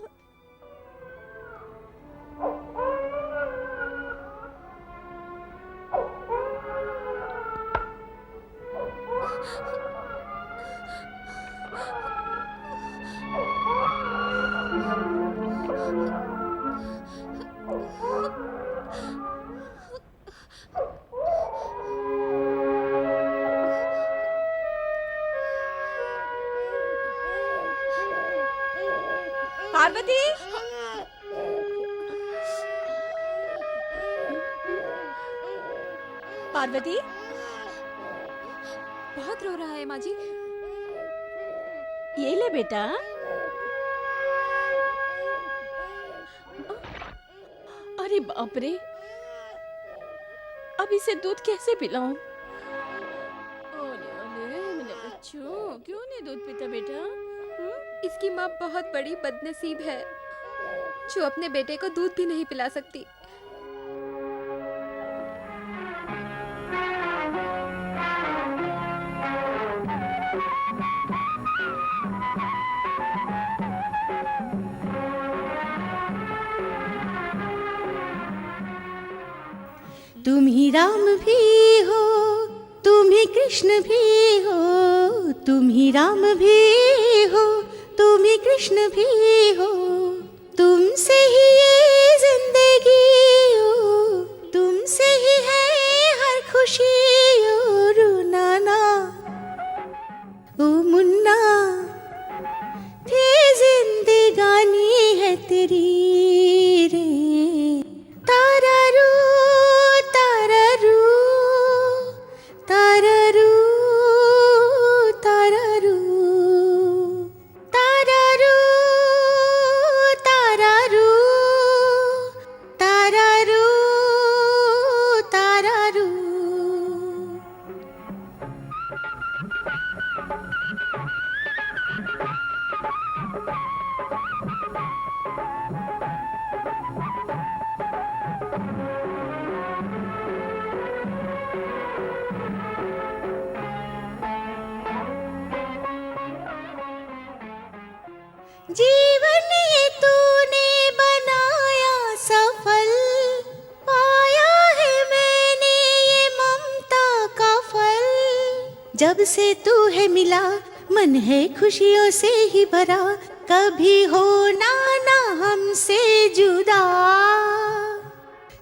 पार्वती, पार्वती, बहुत रो रहा है माँ जी। ये ले बेटा। अरे बाप रे, अब इसे दूध कैसे पिलाऊं? मेरे बच्चों, क्यों नहीं दूध पीता बेटा? इसकी माँ बहुत बड़ी बदनसीब है जो अपने बेटे को दूध भी नहीं पिला सकती। तुम ही राम भी हो, तुम ही कृष्ण भी हो, तुम ही राम भी हो, तुम ही कृष्ण भी हो, तुमसे ही ये जिंदगी हो, तुमसे ही है हर खुशी ओ रूनाना ओ मुन्ना, ये जिंदगानी है तेरी रे। तारारू तारारू तारारू तारारू तारारू तारारू तारारू तारारू। जीवन ये तूने बनाया सफल, पाया है मैंने ये ममता का फल। जब से तू है मिला मन है खुशियों से ही भरा, कभी होना ना हमसे जुदा।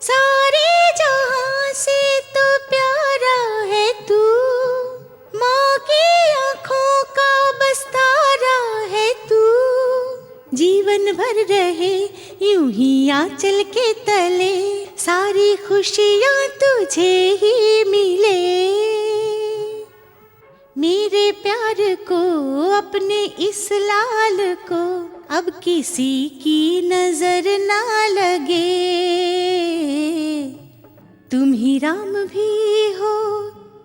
सारे जहां से तो प्यारा है तू, माँ की आंखों का बस्तारा है तू। जीवन भर रहे यूं ही आंचल के तले, सारी खुशियाँ तुझे ही मिले। मेरे प्यार को अपने इस लाल को अब किसी की नजर ना लगे। तुम ही राम भी हो,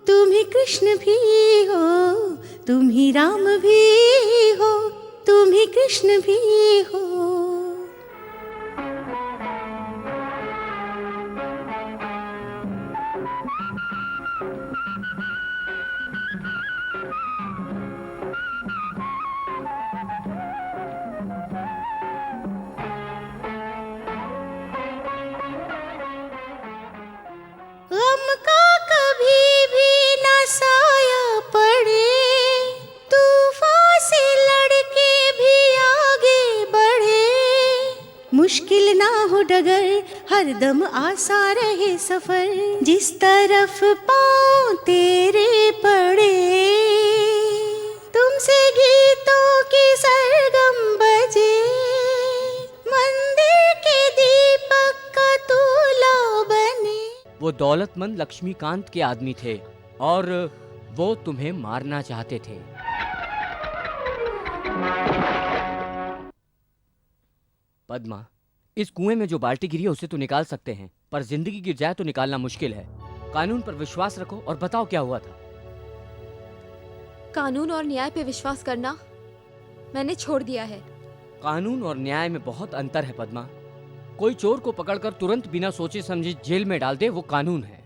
तुम ही कृष्ण भी हो, तुम ही राम भी हो, तुम ही कृष्ण भी हो। गम का कभी भी ना साया पड़े, तूफान से लड़के भी आगे बढ़े। मुश्किल ना हो डगर, हरदम आसा रहे सफर, जिस तरफ पाँव तेरे पड़े। तुमसे गीतों की सरगम बजे, मंदिर के दीपक का तूला बने। वो दौलतमंद लक्ष्मीकांत के आदमी थे और वो तुम्हें मारना चाहते थे। पद्मा, इस कुएं में जो बाल्टी गिरी है उसे तो निकाल सकते हैं, पर जिंदगी गिर जाए तो निकालना मुश्किल है। कानून पर विश्वास रखो और बताओ क्या हुआ था। कानून और न्याय पे विश्वास करना मैंने छोड़ दिया है। कानून और न्याय में बहुत अंतर है पद्मा। कोई चोर को पकड़कर तुरंत बिना सोचे समझे जेल में डाल दे वो कानून है,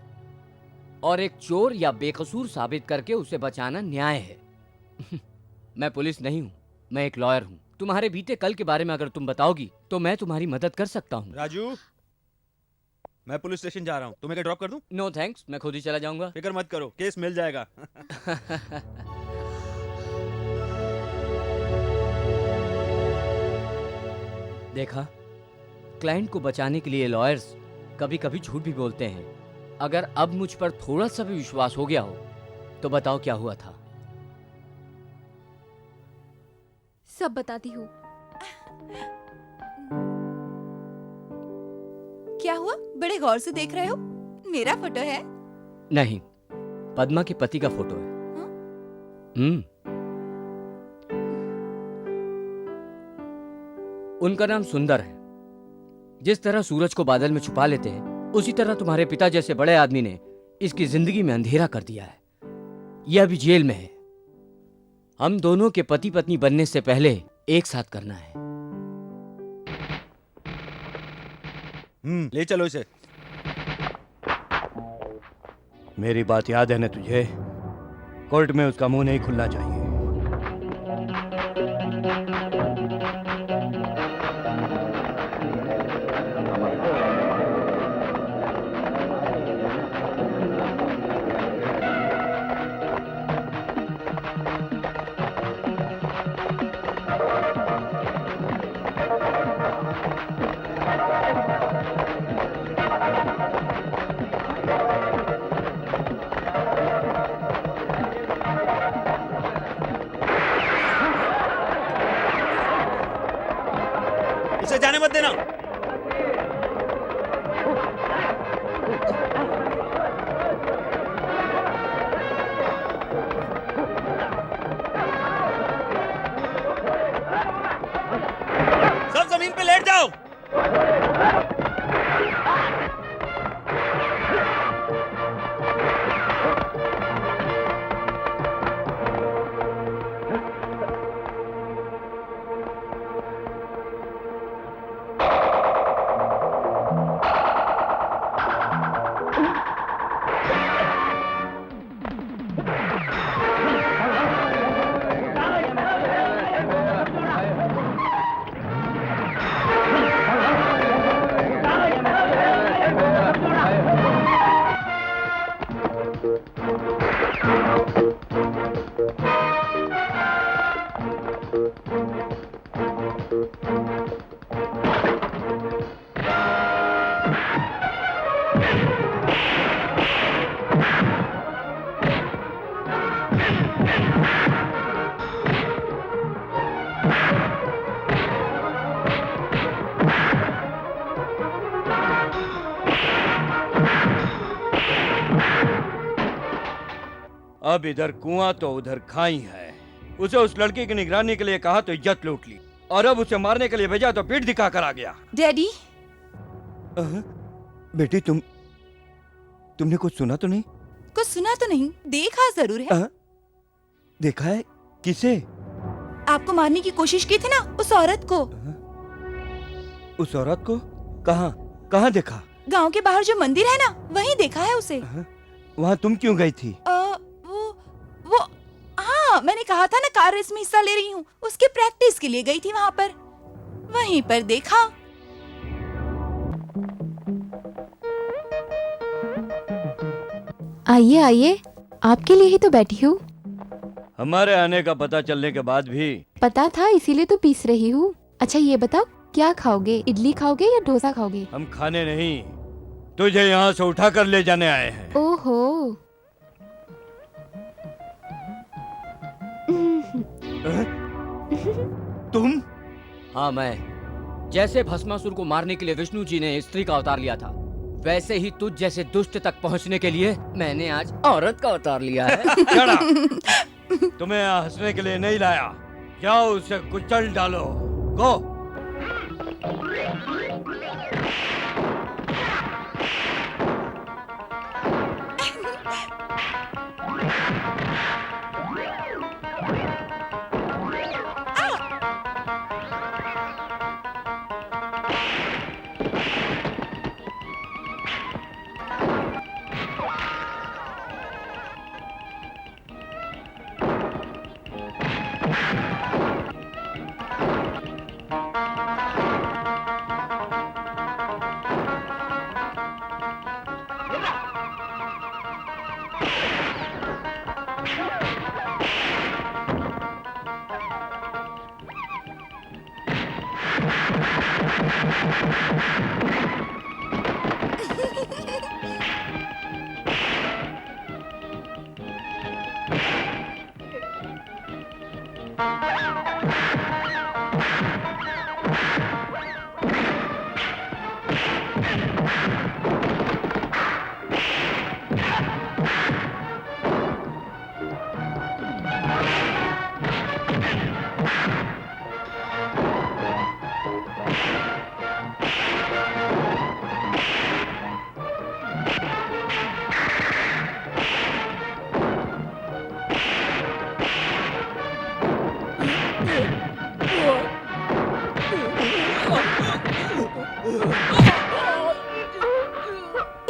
और एक चोर या बेकसूर साबित करके उसे बचाना न्याय है। मैं पुलिस नहीं हूँ, मैं एक लॉयर हूँ। तुम्हारे बीते कल के बारे में अगर तुम बताओगी तो मैं तुम्हारी मदद कर सकता हूँ। राजू, मैं पुलिस स्टेशन जा रहा हूँ, तुम्हें क्या ड्रॉप कर दूं? नो थैंक्स, मैं खुद ही चला जाऊंगा। फिक्र मत करो, केस मिल जाएगा। देखा, क्लाइंट को बचाने के लिए लॉयर्स कभी कभी झूठ भी बोलते हैं। अगर अब मुझ पर थोड़ा सा भी विश्वास हो गया हो तो बताओ क्या हुआ था। सब बताती हूँ। क्या हुआ? बड़े गौर से देख रहे हो? मेरा फोटो है? नहीं, पद्मा के पति का फोटो है। उनका नाम सुंदर है। जिस तरह सूरज को बादल में छुपा लेते हैं, उसी तरह तुम्हारे पिता जैसे बड़े आदमी ने इसकी जिंदगी में अंधेरा कर दिया है। यह अभी जेल में है। हम दोनों के पति पत्नी बनने से पहले एक साथ करना है। ले चलो इसे। मेरी बात याद है ना तुझे? कोर्ट में उसका मुंह नहीं खुलना चाहिए। उसे जाने मत देना। सब जमीन पे लेट जाओ। अब इधर कुआं तो उधर खाई है। उसे उस लड़की की निगरानी के लिए कहा तो इज्जत लूट ली, और अब उसे मारने के लिए भेजा तो पीठ दिखा कर आ गया। डैडी, बेटी तुमने कुछ सुना तो नहीं? कुछ सुना तो नहीं, देखा जरूर है। देखा है? किसे? आपको मारने की कोशिश की थी ना, उस औरत को। उस औरत को? कहाँ कहाँ देखा? गांव के बाहर जो मंदिर है ना, वहीं देखा है उसे। वहाँ तुम क्यों गई थी? वो हाँ, मैंने कहा था ना कार रेस में हिस्सा ले रही हूँ, उसकी प्रैक्टिस के लिए गई थी वहाँ पर, वहीं पर देखा। आइए आइए, आपके लिए ही तो बैठी हूँ। हमारे आने का पता चलने के बाद भी? पता था, इसीलिए तो पीस रही हूँ। अच्छा ये बताओ, क्या खाओगे? इडली खाओगे या डोसा खाओगे? हम खाने नहीं, तुझे यहाँ से उठा कर ले जाने आए हैं। ओहो। तुम? हाँ मैं। जैसे भस्मासुर को मारने के लिए विष्णु जी ने स्त्री का अवतार लिया था, वैसे ही तुझ जैसे दुष्ट तक पहुँचने के लिए मैंने आज औरत का अवतार लिया है। तुम्हें यहाँ हंसने के लिए नहीं लाया, जाओ उसे कुचल डालो। गो।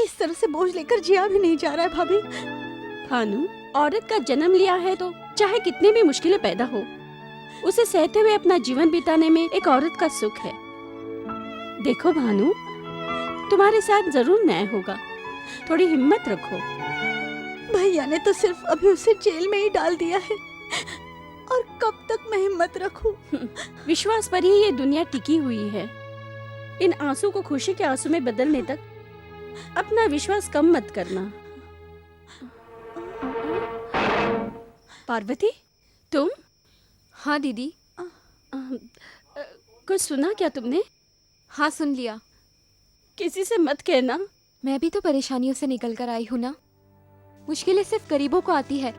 इस तरह से बोझ लेकर जिया भी नहीं जा रहा है भाभी। भानु, औरत का जन्म लिया है तो चाहे कितनी भी मुश्किलें पैदा हो, उसे सहते हुए अपना जीवन बिताने में एक औरत का सुख है। देखो भानु, तुम्हारे साथ जरूर न्याय होगा, थोड़ी हिम्मत रखो। भैया ने तो सिर्फ अभी उसे जेल में ही डाल दिया है, और कब तक मैं हिम्मत रखूं? विश्वास पर ही ये दुनिया टिकी हुई है। इन आंसू को खुशी के आंसू में बदलने तक अपना विश्वास कम मत करना। पार्वती, तुम? हाँ दीदी। कुछ सुना क्या तुमने? हाँ सुन लिया। किसी से मत कहना। मैं भी तो परेशानियों से निकल कर आई हूँ ना। मुश्किलें सिर्फ गरीबों को आती है,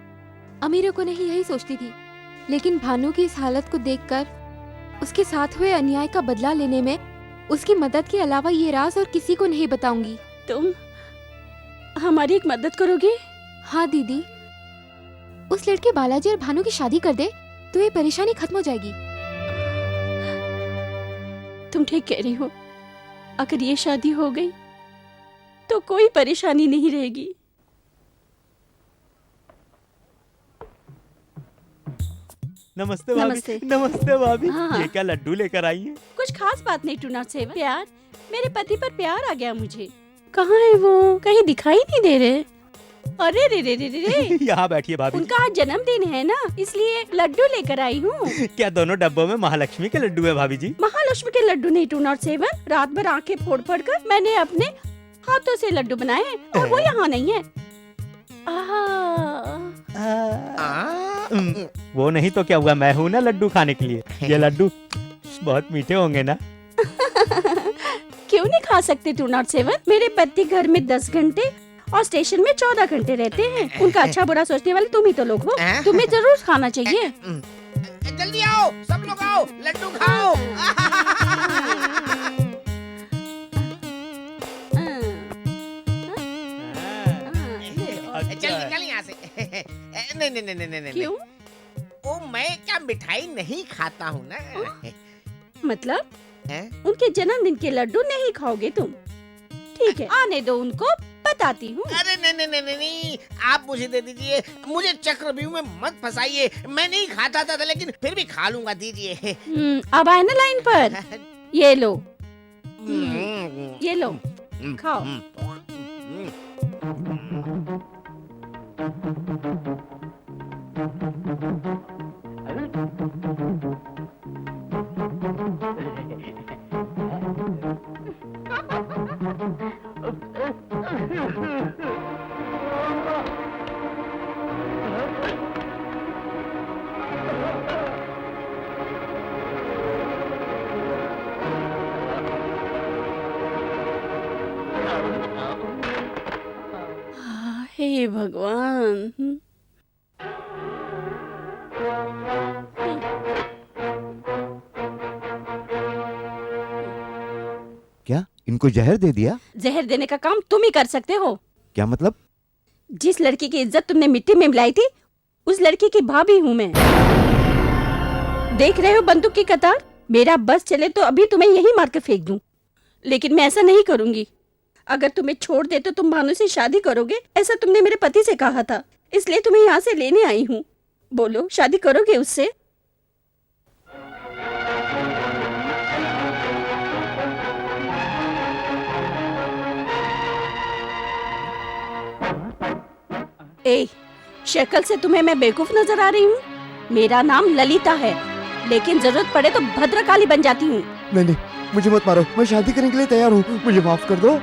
अमीरों को नहीं, यही सोचती थी। लेकिन भानु की इस हालत को देखकर उसके साथ हुए अन्याय का बदला लेने में उसकी मदद के अलावा ये राज और किसी को नहीं बताऊंगी। तुम हमारी एक मदद करोगी? हाँ दीदी, उस लड़के बालाजी और भानु की शादी कर दे तो ये परेशानी खत्म हो जाएगी। तुम ठीक कह रही हो। अगर ये शादी हो गई तो कोई परेशानी नहीं रहेगी। नमस्ते भाभी। नमस्ते। नमस्ते भाभी। हाँ। ये क्या लड्डू लेकर आई हैं? कुछ खास बात नहीं टू नॉट सेवन। प्यार, मेरे पति पर प्यार आ गया मुझे। कहाँ है वो? कहीं दिखाई नहीं दे रहे। अरे रे रे रे रे रे। यहाँ बैठिए भाभी। उनका आज जन्मदिन है ना, इसलिए लड्डू लेकर आई हूँ। क्या दोनों डब्बों में महालक्ष्मी के लड्डू है भाभी जी? महालक्ष्मी के लड्डू नहीं टू नॉट सेवन। रात भर आंखें फोड़ फोड़ कर मैंने अपने हाथों से लड्डू बनाए हैं और वो यहाँ नहीं है। वो नहीं तो क्या हुआ, मैं हूँ ना लड्डू खाने के लिए। ये लड्डू बहुत मीठे होंगे ना? क्यों नहीं खा सकते टू नॉट सेवन? मेरे पति घर में 10 घंटे और स्टेशन में 14 घंटे रहते हैं। उनका अच्छा बुरा सोचने वाले तुम ही तो लोग हो। तुम्हें जरूर खाना चाहिए। जल्दी आओ, सब लोग आओ, लड्डू खाओ। चल निकल यहाँ से। नहीं नहीं नहीं नहीं। क्यों? ओ मैं क्या मिठाई नहीं खाता हूँ ना। मतलब उनके जन्मदिन के लड्डू नहीं खाओगे तुम? ठीक है, आने दो उनको, बताती हूँ। अरे नहीं नहीं नहीं नहीं, आप मुझे दे दीजिए। मुझे चक्रव्यूह में मत फंसाइए। मैं नहीं खाता था लेकिन फिर भी खा लूंगा, दीजिए। अब आए ना लाइन पर। ये लो, ये लो, खाओ। हे भगवान। क्या इनको जहर दे दिया? जहर देने का काम तुम ही कर सकते हो। क्या मतलब? जिस लड़की की इज्जत तुमने मिट्टी में मिलाई थी, उस लड़की की भाभी हूँ मैं। देख रहे हो बंदूक की कतार? मेरा बस चले तो अभी तुम्हें यही मार कर फेंक दूं, लेकिन मैं ऐसा नहीं करूंगी। अगर तुम्हें छोड़ दे तो तुम भानु से शादी करोगे, ऐसा तुमने मेरे पति से कहा था, इसलिए तुम्हें यहाँ से लेने आई हूँ। बोलो, शादी करोगे उससे? ए, शक्ल से तुम्हें मैं बेवकूफ नजर आ रही हूँ? मेरा नाम ललिता है, लेकिन जरूरत पड़े तो भद्रकाली बन जाती हूँ। नहीं, मुझे मत मारो, मैं शादी करने के लिए तैयार हूँ, मुझे माफ कर दो।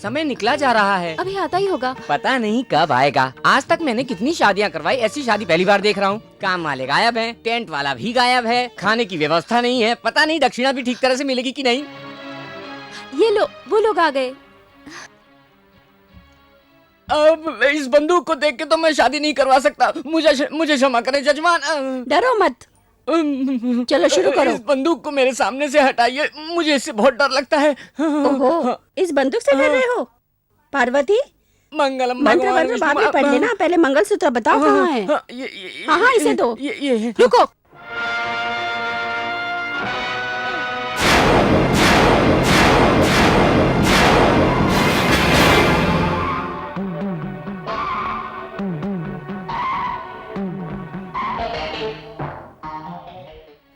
समय निकला जा रहा है। अभी आता ही होगा। पता नहीं कब आएगा। आज तक मैंने कितनी शादियां करवाई, ऐसी शादी पहली बार देख रहा हूँ। काम वाले गायब हैं, टेंट वाला भी गायब है, खाने की व्यवस्था नहीं है। पता नहीं दक्षिणा भी ठीक तरह से मिलेगी कि नहीं। ये लो, वो लोग आ गए। अब इस बंदूक को देख के तो मैं शादी नहीं करवा सकता। मुझे क्षमा करें जजमान। डरो मत, चलो शुरू करो। इस बंदूक को मेरे सामने से हटाइए, मुझे इससे बहुत डर लगता है। ओहो, इस बंदूक से डर रहे हो? पार्वती, मंगलम मंत्र मंत्र बाद में पढ़ लेना, पहले मंगलसूत्र बताओ कहाँ है। हाँ, इसे दो। रुको।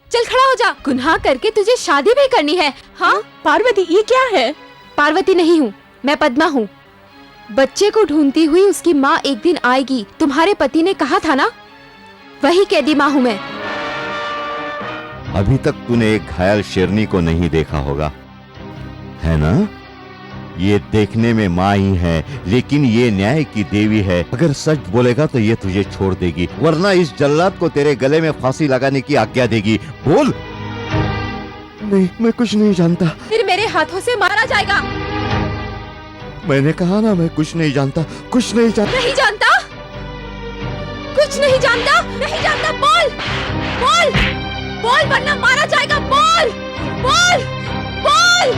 चल खड़ा हो जा। गुनाह करके तुझे शादी भी करनी है? हाँ पार्वती, ये क्या है? पार्वती नहीं हूँ मैं, पद्मा हूँ। बच्चे को ढूंढती हुई उसकी माँ एक दिन आएगी, तुम्हारे पति ने कहा था ना, वही कैदी माँ हूँ मैं। अभी तक तूने एक घायल शेरनी को नहीं देखा होगा, है ना? ये देखने में माँ ही है, लेकिन ये न्याय की देवी है। अगर सच बोलेगा तो ये तुझे छोड़ देगी, वरना इस जल्लाद को तेरे गले में फांसी लगाने की आज्ञा देगी। बोल। नहीं, मैं कुछ नहीं जानता। फिर मेरे हाथों से मारा जाएगा। मैंने कहा ना, मैं कुछ नहीं जानता, कुछ नहीं जानता। नहीं जानता? कुछ नहीं जानता? नहीं जानता? बोल, बोल, बोल, वरना मारा जाएगा। बोल, बोल, बोल।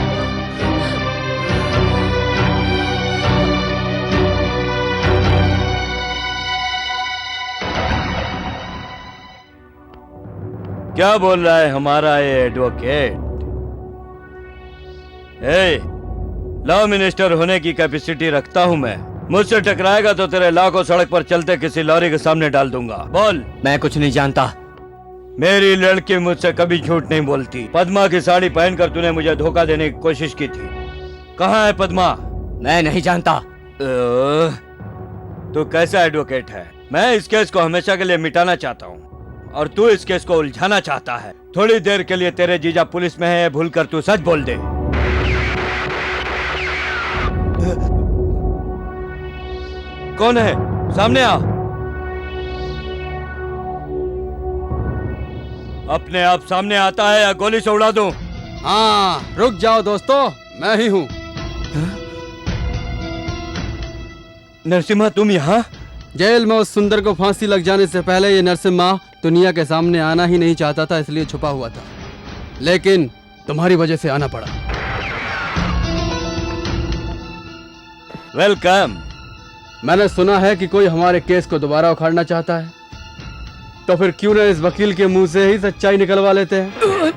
क्या बोल रहा है हमारा ये एडवोकेट? लॉ मिनिस्टर होने की कैपेसिटी रखता हूँ मैं। मुझसे टकराएगा तो तेरे लॉ को सड़क पर चलते किसी लॉरी के सामने डाल दूंगा। बोल। मैं कुछ नहीं जानता। मेरी लड़की मुझसे कभी झूठ नहीं बोलती। पद्मा की साड़ी पहनकर तूने मुझे धोखा देने की कोशिश की थी। कहाँ है पद्मा? मैं नहीं जानता। तू कैसा एडवोकेट है? मैं इस केस को हमेशा के लिए मिटाना चाहता हूँ और तू इस केस को उलझाना चाहता है। थोड़ी देर के लिए तेरे जीजा पुलिस में है, भूलकर तू सच बोल दे। कौन है? सामने आ। अपने आप सामने आता है या गोली से उड़ा दूं? हाँ, रुक जाओ दोस्तों, मैं ही हूँ। नरसिम्हा, तुम यहाँ? जेल में उस सुंदर को फांसी लग जाने से पहले ये नरसिम्हा दुनिया के सामने आना ही नहीं चाहता था, इसलिए छुपा हुआ था, लेकिन तुम्हारी वजह से आना पड़ा। वेलकम। मैंने सुना है कि कोई हमारे केस को दोबारा उखाड़ना चाहता है, तो फिर क्यों न इस वकील के मुंह से ही सच्चाई निकलवा लेते हैं।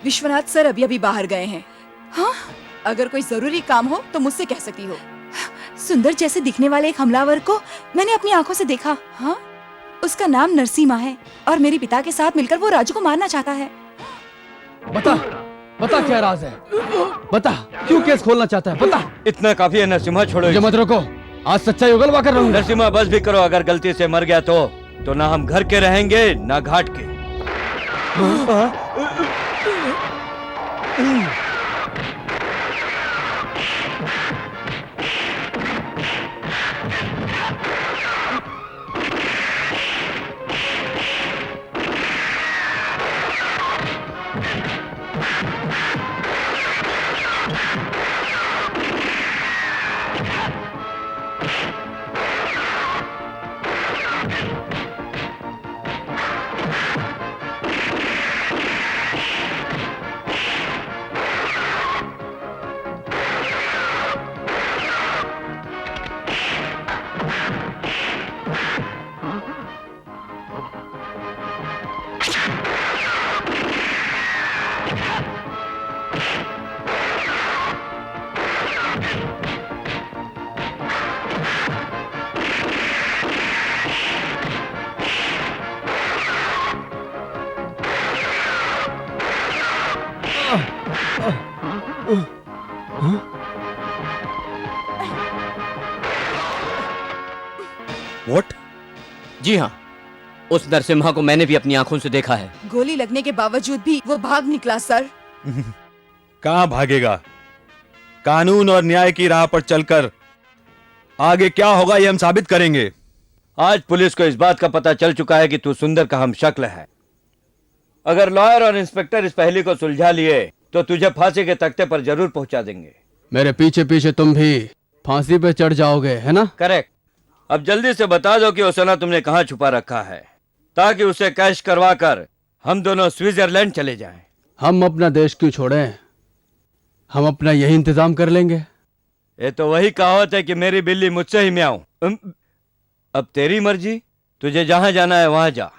विश्वनाथ सर अभी अभी बाहर गए हैं। हाँ, अगर कोई जरूरी काम हो तो मुझसे कह सकती हो। सुंदर जैसे दिखने वाले एक हमलावर को मैंने अपनी आंखों से देखा। हाँ, उसका नाम नरसिम्हा है और मेरे पिता के साथ मिलकर वो राजू को मारना चाहता है। बता, बता क्या राज है? बता, क्यों केस खोलना चाहता है? बता। इतना काफी है नरसिम्हा, छोड़ो। मुझे मत रोको, आज सच्चाई उगलवा कर रहूंगा। नरसिम्हा बस भी करो। अगर गलती से मर गया तो ना हम घर के रहेंगे ना घाट के। What? जी हाँ, उस नरसिम्हा को मैंने भी अपनी आंखों से देखा है। गोली लगने के बावजूद भी वो भाग निकला सर। कहाँ भागेगा? कानून और न्याय की राह पर चलकर आगे क्या होगा ये हम साबित करेंगे। आज पुलिस को इस बात का पता चल चुका है कि तू सुंदर का हमशक्ल है। अगर लॉयर और इंस्पेक्टर इस पहेली को सुलझा लिए तो तुझे फांसी के तख्ते पर जरूर पहुंचा देंगे। मेरे पीछे पीछे तुम भी फांसी पे चढ़ जाओगे, है ना? करेक्ट। अब जल्दी से बता दो कि वो सोना तुमने कहाँ छुपा रखा है, ताकि उसे कैश करवा कर हम दोनों स्विट्जरलैंड चले जाएं। हम अपना देश क्यों छोड़ें? हम अपना यही इंतजाम कर लेंगे। ये तो वही कहावत है कि मेरी बिल्ली मुझसे ही म्याऊं। अब तेरी मर्जी, तुझे जहां जाना है वहां जा।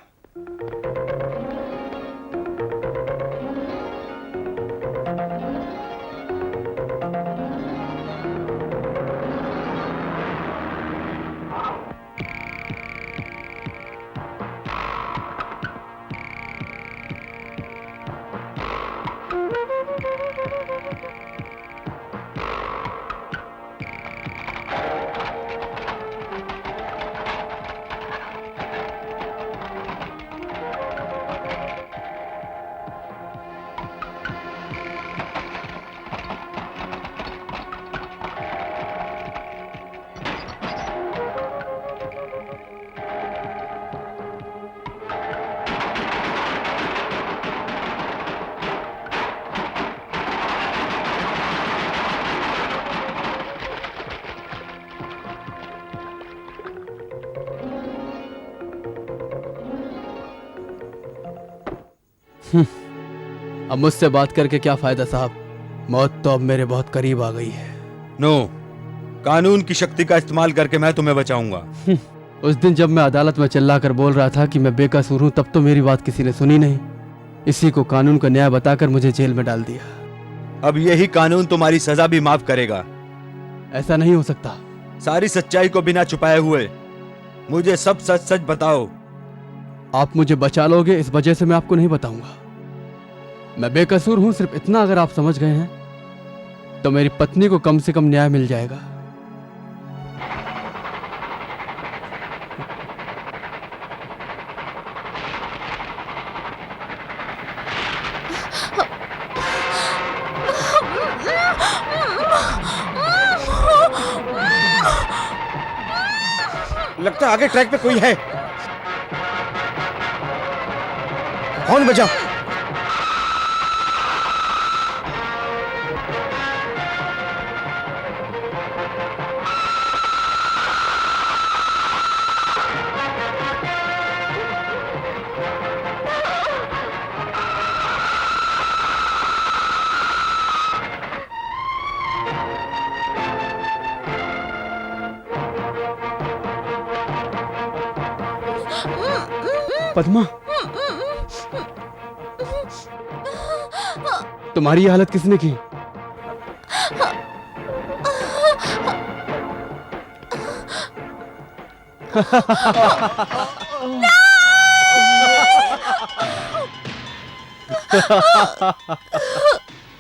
अब मुझसे बात करके क्या फायदा साहब, मौत तो अब मेरे बहुत करीब आ गई है। नो, कानून की शक्ति का इस्तेमाल करके मैं तुम्हें बचाऊंगा। उस दिन जब मैं अदालत में चिल्लाकर बोल रहा था कि मैं बेकसूर हूं, तब तो मेरी बात किसी ने सुनी नहीं। इसी को कानून का न्याय बताकर मुझे जेल में डाल दिया। अब यही कानून तुम्हारी सजा भी माफ करेगा। ऐसा नहीं हो सकता। सारी सच्चाई को बिना छुपाए हुए मुझे सब सच सच बताओ। आप मुझे बचा लोगे, इस वजह से मैं आपको नहीं बताऊंगा। मैं बेकसूर हूं, सिर्फ इतना अगर आप समझ गए हैं तो मेरी पत्नी को कम से कम न्याय मिल जाएगा। लगता है आगे ट्रैक पे कोई है। कौन बजा? पद्मा, तुम्हारी ये हालत किसने की?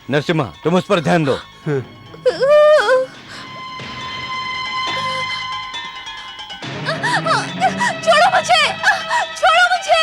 नरसिम्हा, तुम उस पर ध्यान दो। छोड़ो मुझे, छोड़ो मुझे।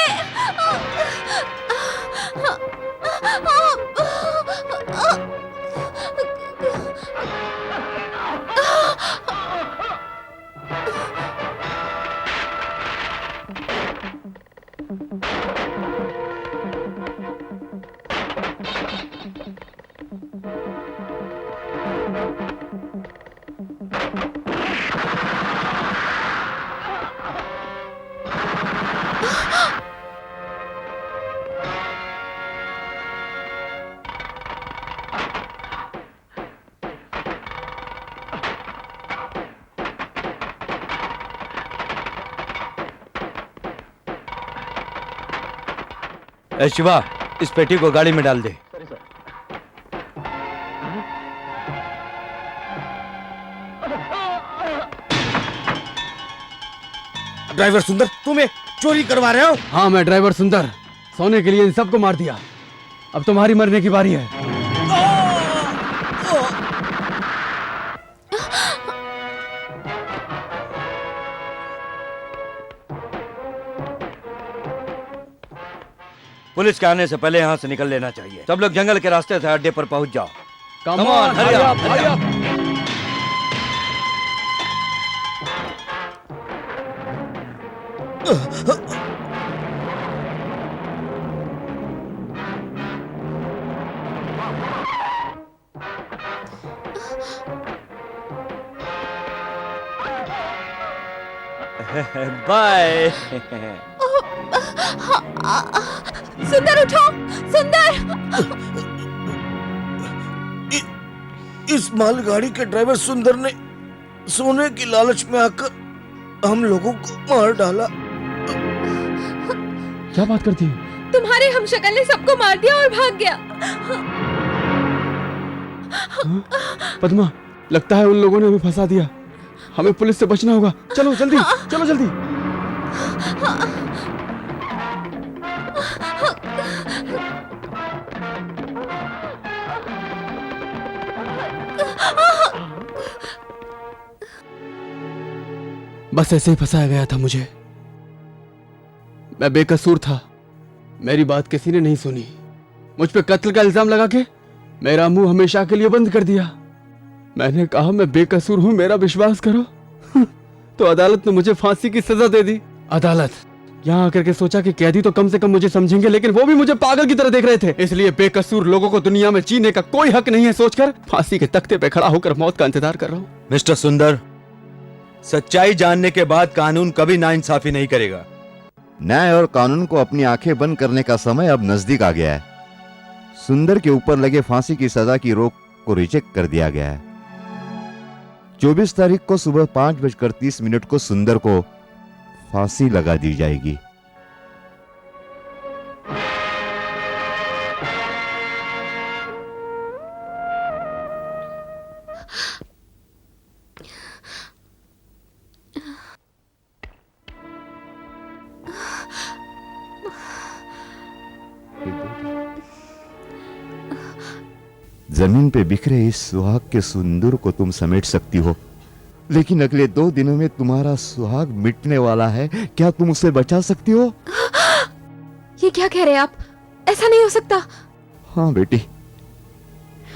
ए शिवा, इस पेटी को गाड़ी में डाल दे। ड्राइवर सुंदर, तुम ये चोरी करवा रहे हो? हाँ, मैं ड्राइवर सुंदर सोने के लिए इन सबको मार दिया। अब तुम्हारी मरने की बारी है। पुलिस के आने से पहले यहाँ से निकल लेना चाहिए। सब लोग जंगल के रास्ते से अड्डे पर पहुंच जाओ। Come on, hurry up, hurry up. Bye. Sundar उठो, सुंदर। इस मालगाड़ी के ड्राइवर सुंदर ने सोने की लालच में आकर हम लोगों को मार डाला। क्या बात करती है? तुम्हारे हमशक्ल ने सबको मार दिया और भाग गया। पद्मा, लगता है उन लोगों ने हमें फंसा दिया। हमें पुलिस से बचना होगा। चलो जल्दी, चलो जल्दी। बस ऐसे ही फंसाया गया था मुझे। मैं बेकसूर था, मेरी बात किसी ने नहीं सुनी। मुझ पे कत्ल का इल्जाम लगा के मेरा मुंह हमेशा के लिए बंद कर दिया। मैंने कहा मैं बेकसूर हूं, मेरा विश्वास करो। तो अदालत ने मुझे फांसी की सजा दे दी। अदालत यहाँ आकर के सोचा कि कैदी तो कम से कम मुझे समझेंगे, लेकिन वो भी मुझे पागल की तरह देख रहे थे। इसलिए बेकसूर लोगों को दुनिया में जीने का कोई हक नहीं है सोचकर फांसी के तख्ते पे खड़ा होकर मौत का इंतजार कर रहा हूँ। मिस्टर सुंदर, सच्चाई जानने के बाद कानून कभी नाइंसाफी नहीं करेगा। न्याय और कानून को अपनी आंखें बंद करने का समय अब नजदीक आ गया है। सुंदर के ऊपर लगे फांसी की सजा की रोक को रिजेक्ट कर दिया गया है। 24 तारीख को सुबह 5:30 को सुंदर को फांसी लगा दी जाएगी। जमीन पे बिखरे इस सुहाग के सुंदर को तुम समेट सकती हो, लेकिन अगले 2 दिनों में तुम्हारा सुहाग मिटने वाला है। क्या तुम उसे बचा सकती हो? ये क्या कह रहे हैं आप? ऐसा नहीं हो सकता। हाँ बेटी,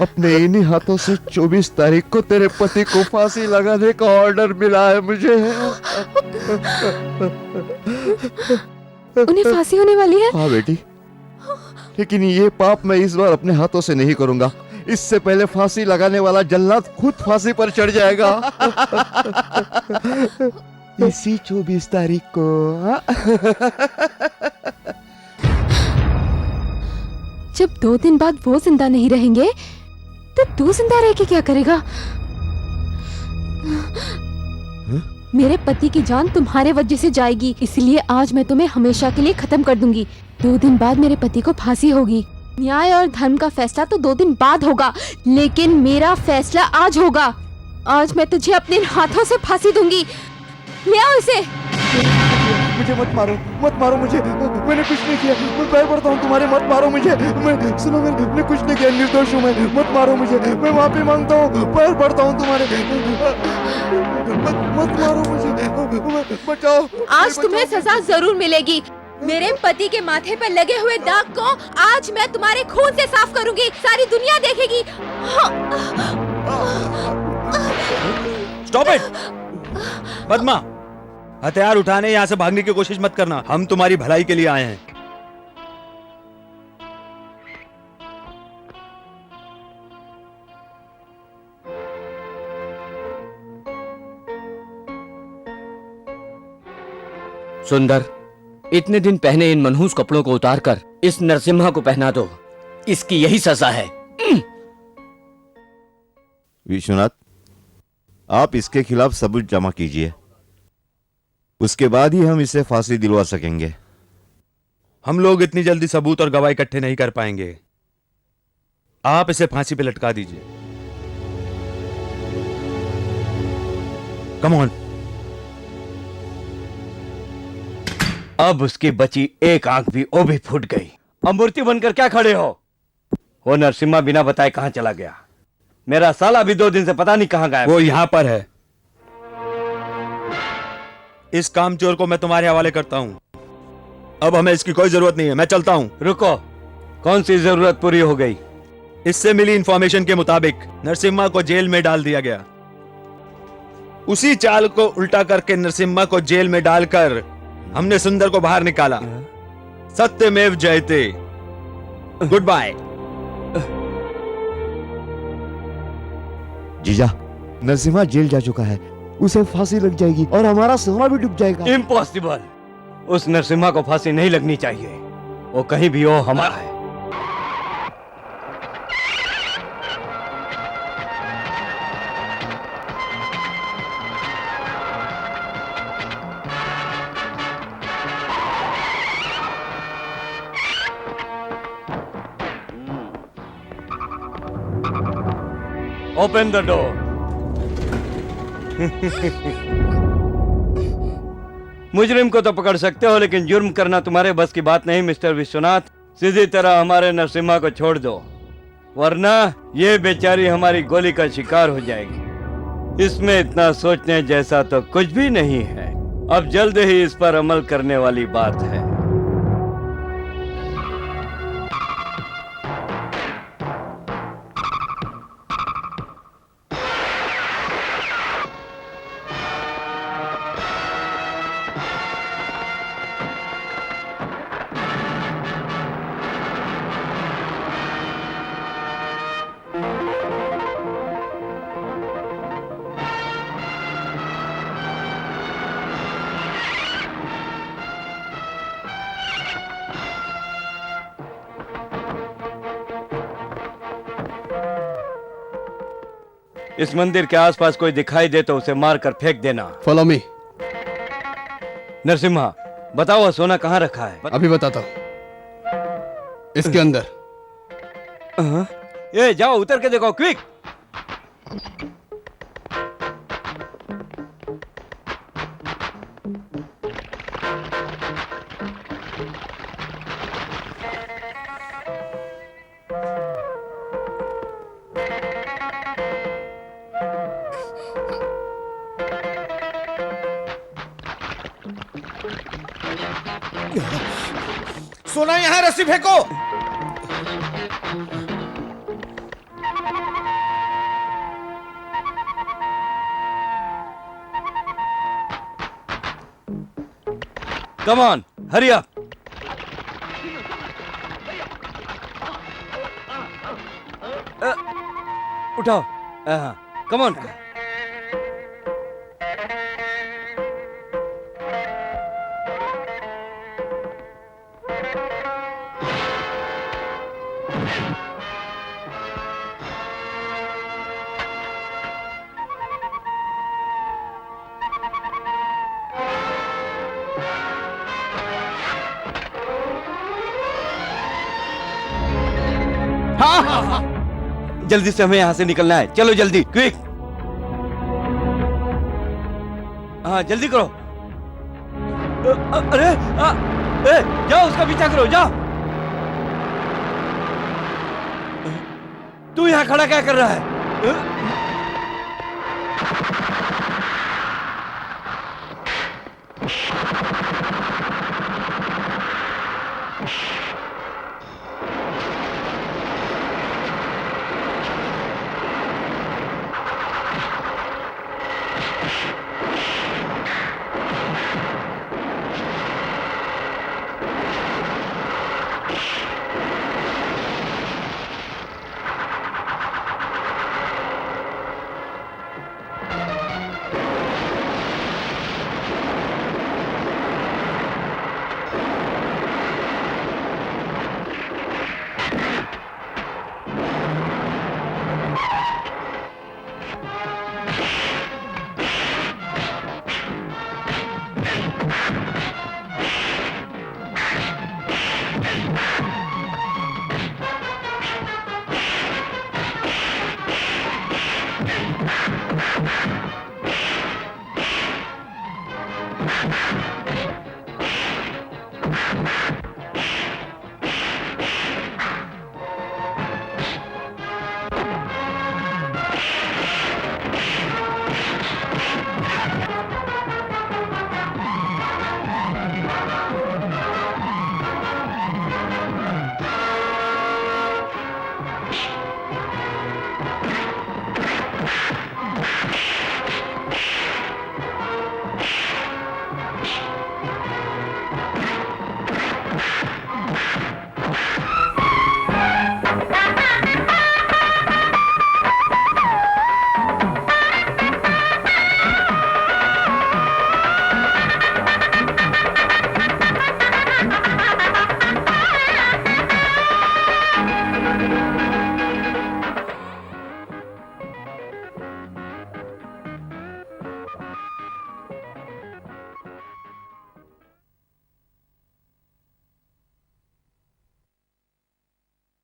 अपने इन्हीं हाथों से 24 तारीख को तेरे पति को फांसी लगाने का ऑर्डर मिला है मुझे। उन्हें फांसी होने वाली है? हाँ बेटी, लेकिन ये पाप मैं इस बार अपने हाथों से नहीं करूंगा। इससे पहले फांसी लगाने वाला जल्लाद खुद फांसी पर चढ़ जाएगा। इसी 24 तारीख को। जब 2 दिन बाद वो जिंदा नहीं रहेंगे तो तू जिंदा रह के क्या करेगा? मेरे पति की जान तुम्हारे वजह से जाएगी, इसलिए आज मैं तुम्हें हमेशा के लिए खत्म कर दूंगी। 2 दिन बाद मेरे पति को फांसी होगी। न्याय और धर्म का फैसला तो 2 दिन बाद होगा, लेकिन मेरा फैसला आज होगा। आज मैं तुझे अपने हाथों से फांसी दूंगी। ले आओ इसे। मुझे मत मारो, मत मारो मुझे, मैंने कुछ नहीं किया। मैं पैर पड़ता हूँ तुम्हारे, मत मारो मुझे। सुनो, मैंने कुछ नहीं किया, निर्दोष हूँ मैं। मत मारो मुझे, मैं माफी मांगता हूँ, पैर पड़ता हूँ तुम्हारे। मत मारो मुझे, बचाओ। आज तुम्हें सजा जरूर मिलेगी। मेरे पति के माथे पर लगे हुए दाग को आज मैं तुम्हारे खून से साफ करूंगी। सारी दुनिया देखेगी। Stop it! पद्मा, हथियार उठाने, यहाँ से भागने की कोशिश मत करना। हम तुम्हारी भलाई के लिए आए हैं। सुंदर, इतने दिन पहने इन मनहूस कपड़ों को उतारकर इस नरसिम्हा को पहना दो। इसकी यही सजा है। विश्वनाथ, आप इसके खिलाफ सबूत जमा कीजिए, उसके बाद ही हम इसे फांसी दिलवा सकेंगे। हम लोग इतनी जल्दी सबूत और गवाह इकट्ठे नहीं कर पाएंगे। आप इसे फांसी पे लटका दीजिए। Come on. अब उसकी बची एक आंख भी वो भी फूट गई। अब मूर्ति बनकर क्या खड़े हो? वो नरसिम्हा बिना बताए कहां चला गया? मेरा साला भी 2 दिन से पता नहीं कहां गया। वो यहां पर है। इस कामचोर को मैं तुम्हारे हवाले करता हूं। अब हमें इसकी कोई जरूरत नहीं है, मैं चलता हूं। रुको, कौन सी जरूरत पूरी हो गई? इससे मिली इंफॉर्मेशन के मुताबिक नरसिम्हा को जेल में डाल दिया गया। उसी चाल को उल्टा करके नरसिम्हा को जेल में डालकर हमने सुंदर को बाहर निकाला। सत्यमेव जयते। Good bye. जीजा, नरसिम्हा जेल जा चुका है, उसे फांसी लग जाएगी और हमारा सोना भी डूब जाएगा। इम्पॉसिबल। उस नरसिम्हा को फांसी नहीं लगनी चाहिए। वो कहीं भी हो, हमारा है। Open the door. मुजरिम को तो पकड़ सकते हो, लेकिन जुर्म करना तुम्हारे बस की बात नहीं मिस्टर विश्वनाथ। सीधी तरह हमारे नरसिम्हा को छोड़ दो, वरना ये बेचारी हमारी गोली का शिकार हो जाएगी। इसमें इतना सोचने जैसा तो कुछ भी नहीं है। अब जल्द ही इस पर अमल करने वाली बात है। इस मंदिर के आसपास कोई दिखाई दे तो उसे मार कर फेंक देना। Follow me. नरसिम्हा, बताओ वह सोना कहाँ रखा है? अभी बताता हूँ। इसके अंदर। ये जाओ उतर के देखो, क्विक। सोना यहाँ, रस्सी फेंको। Come on, hurry up. उठाओ। Come on. जल्दी से हमें यहाँ से निकलना है, चलो जल्दी, क्विक। हाँ जल्दी करो। अरे जाओ, उसका पीछा करो, जाओ। तू यहाँ खड़ा क्या कर रहा है?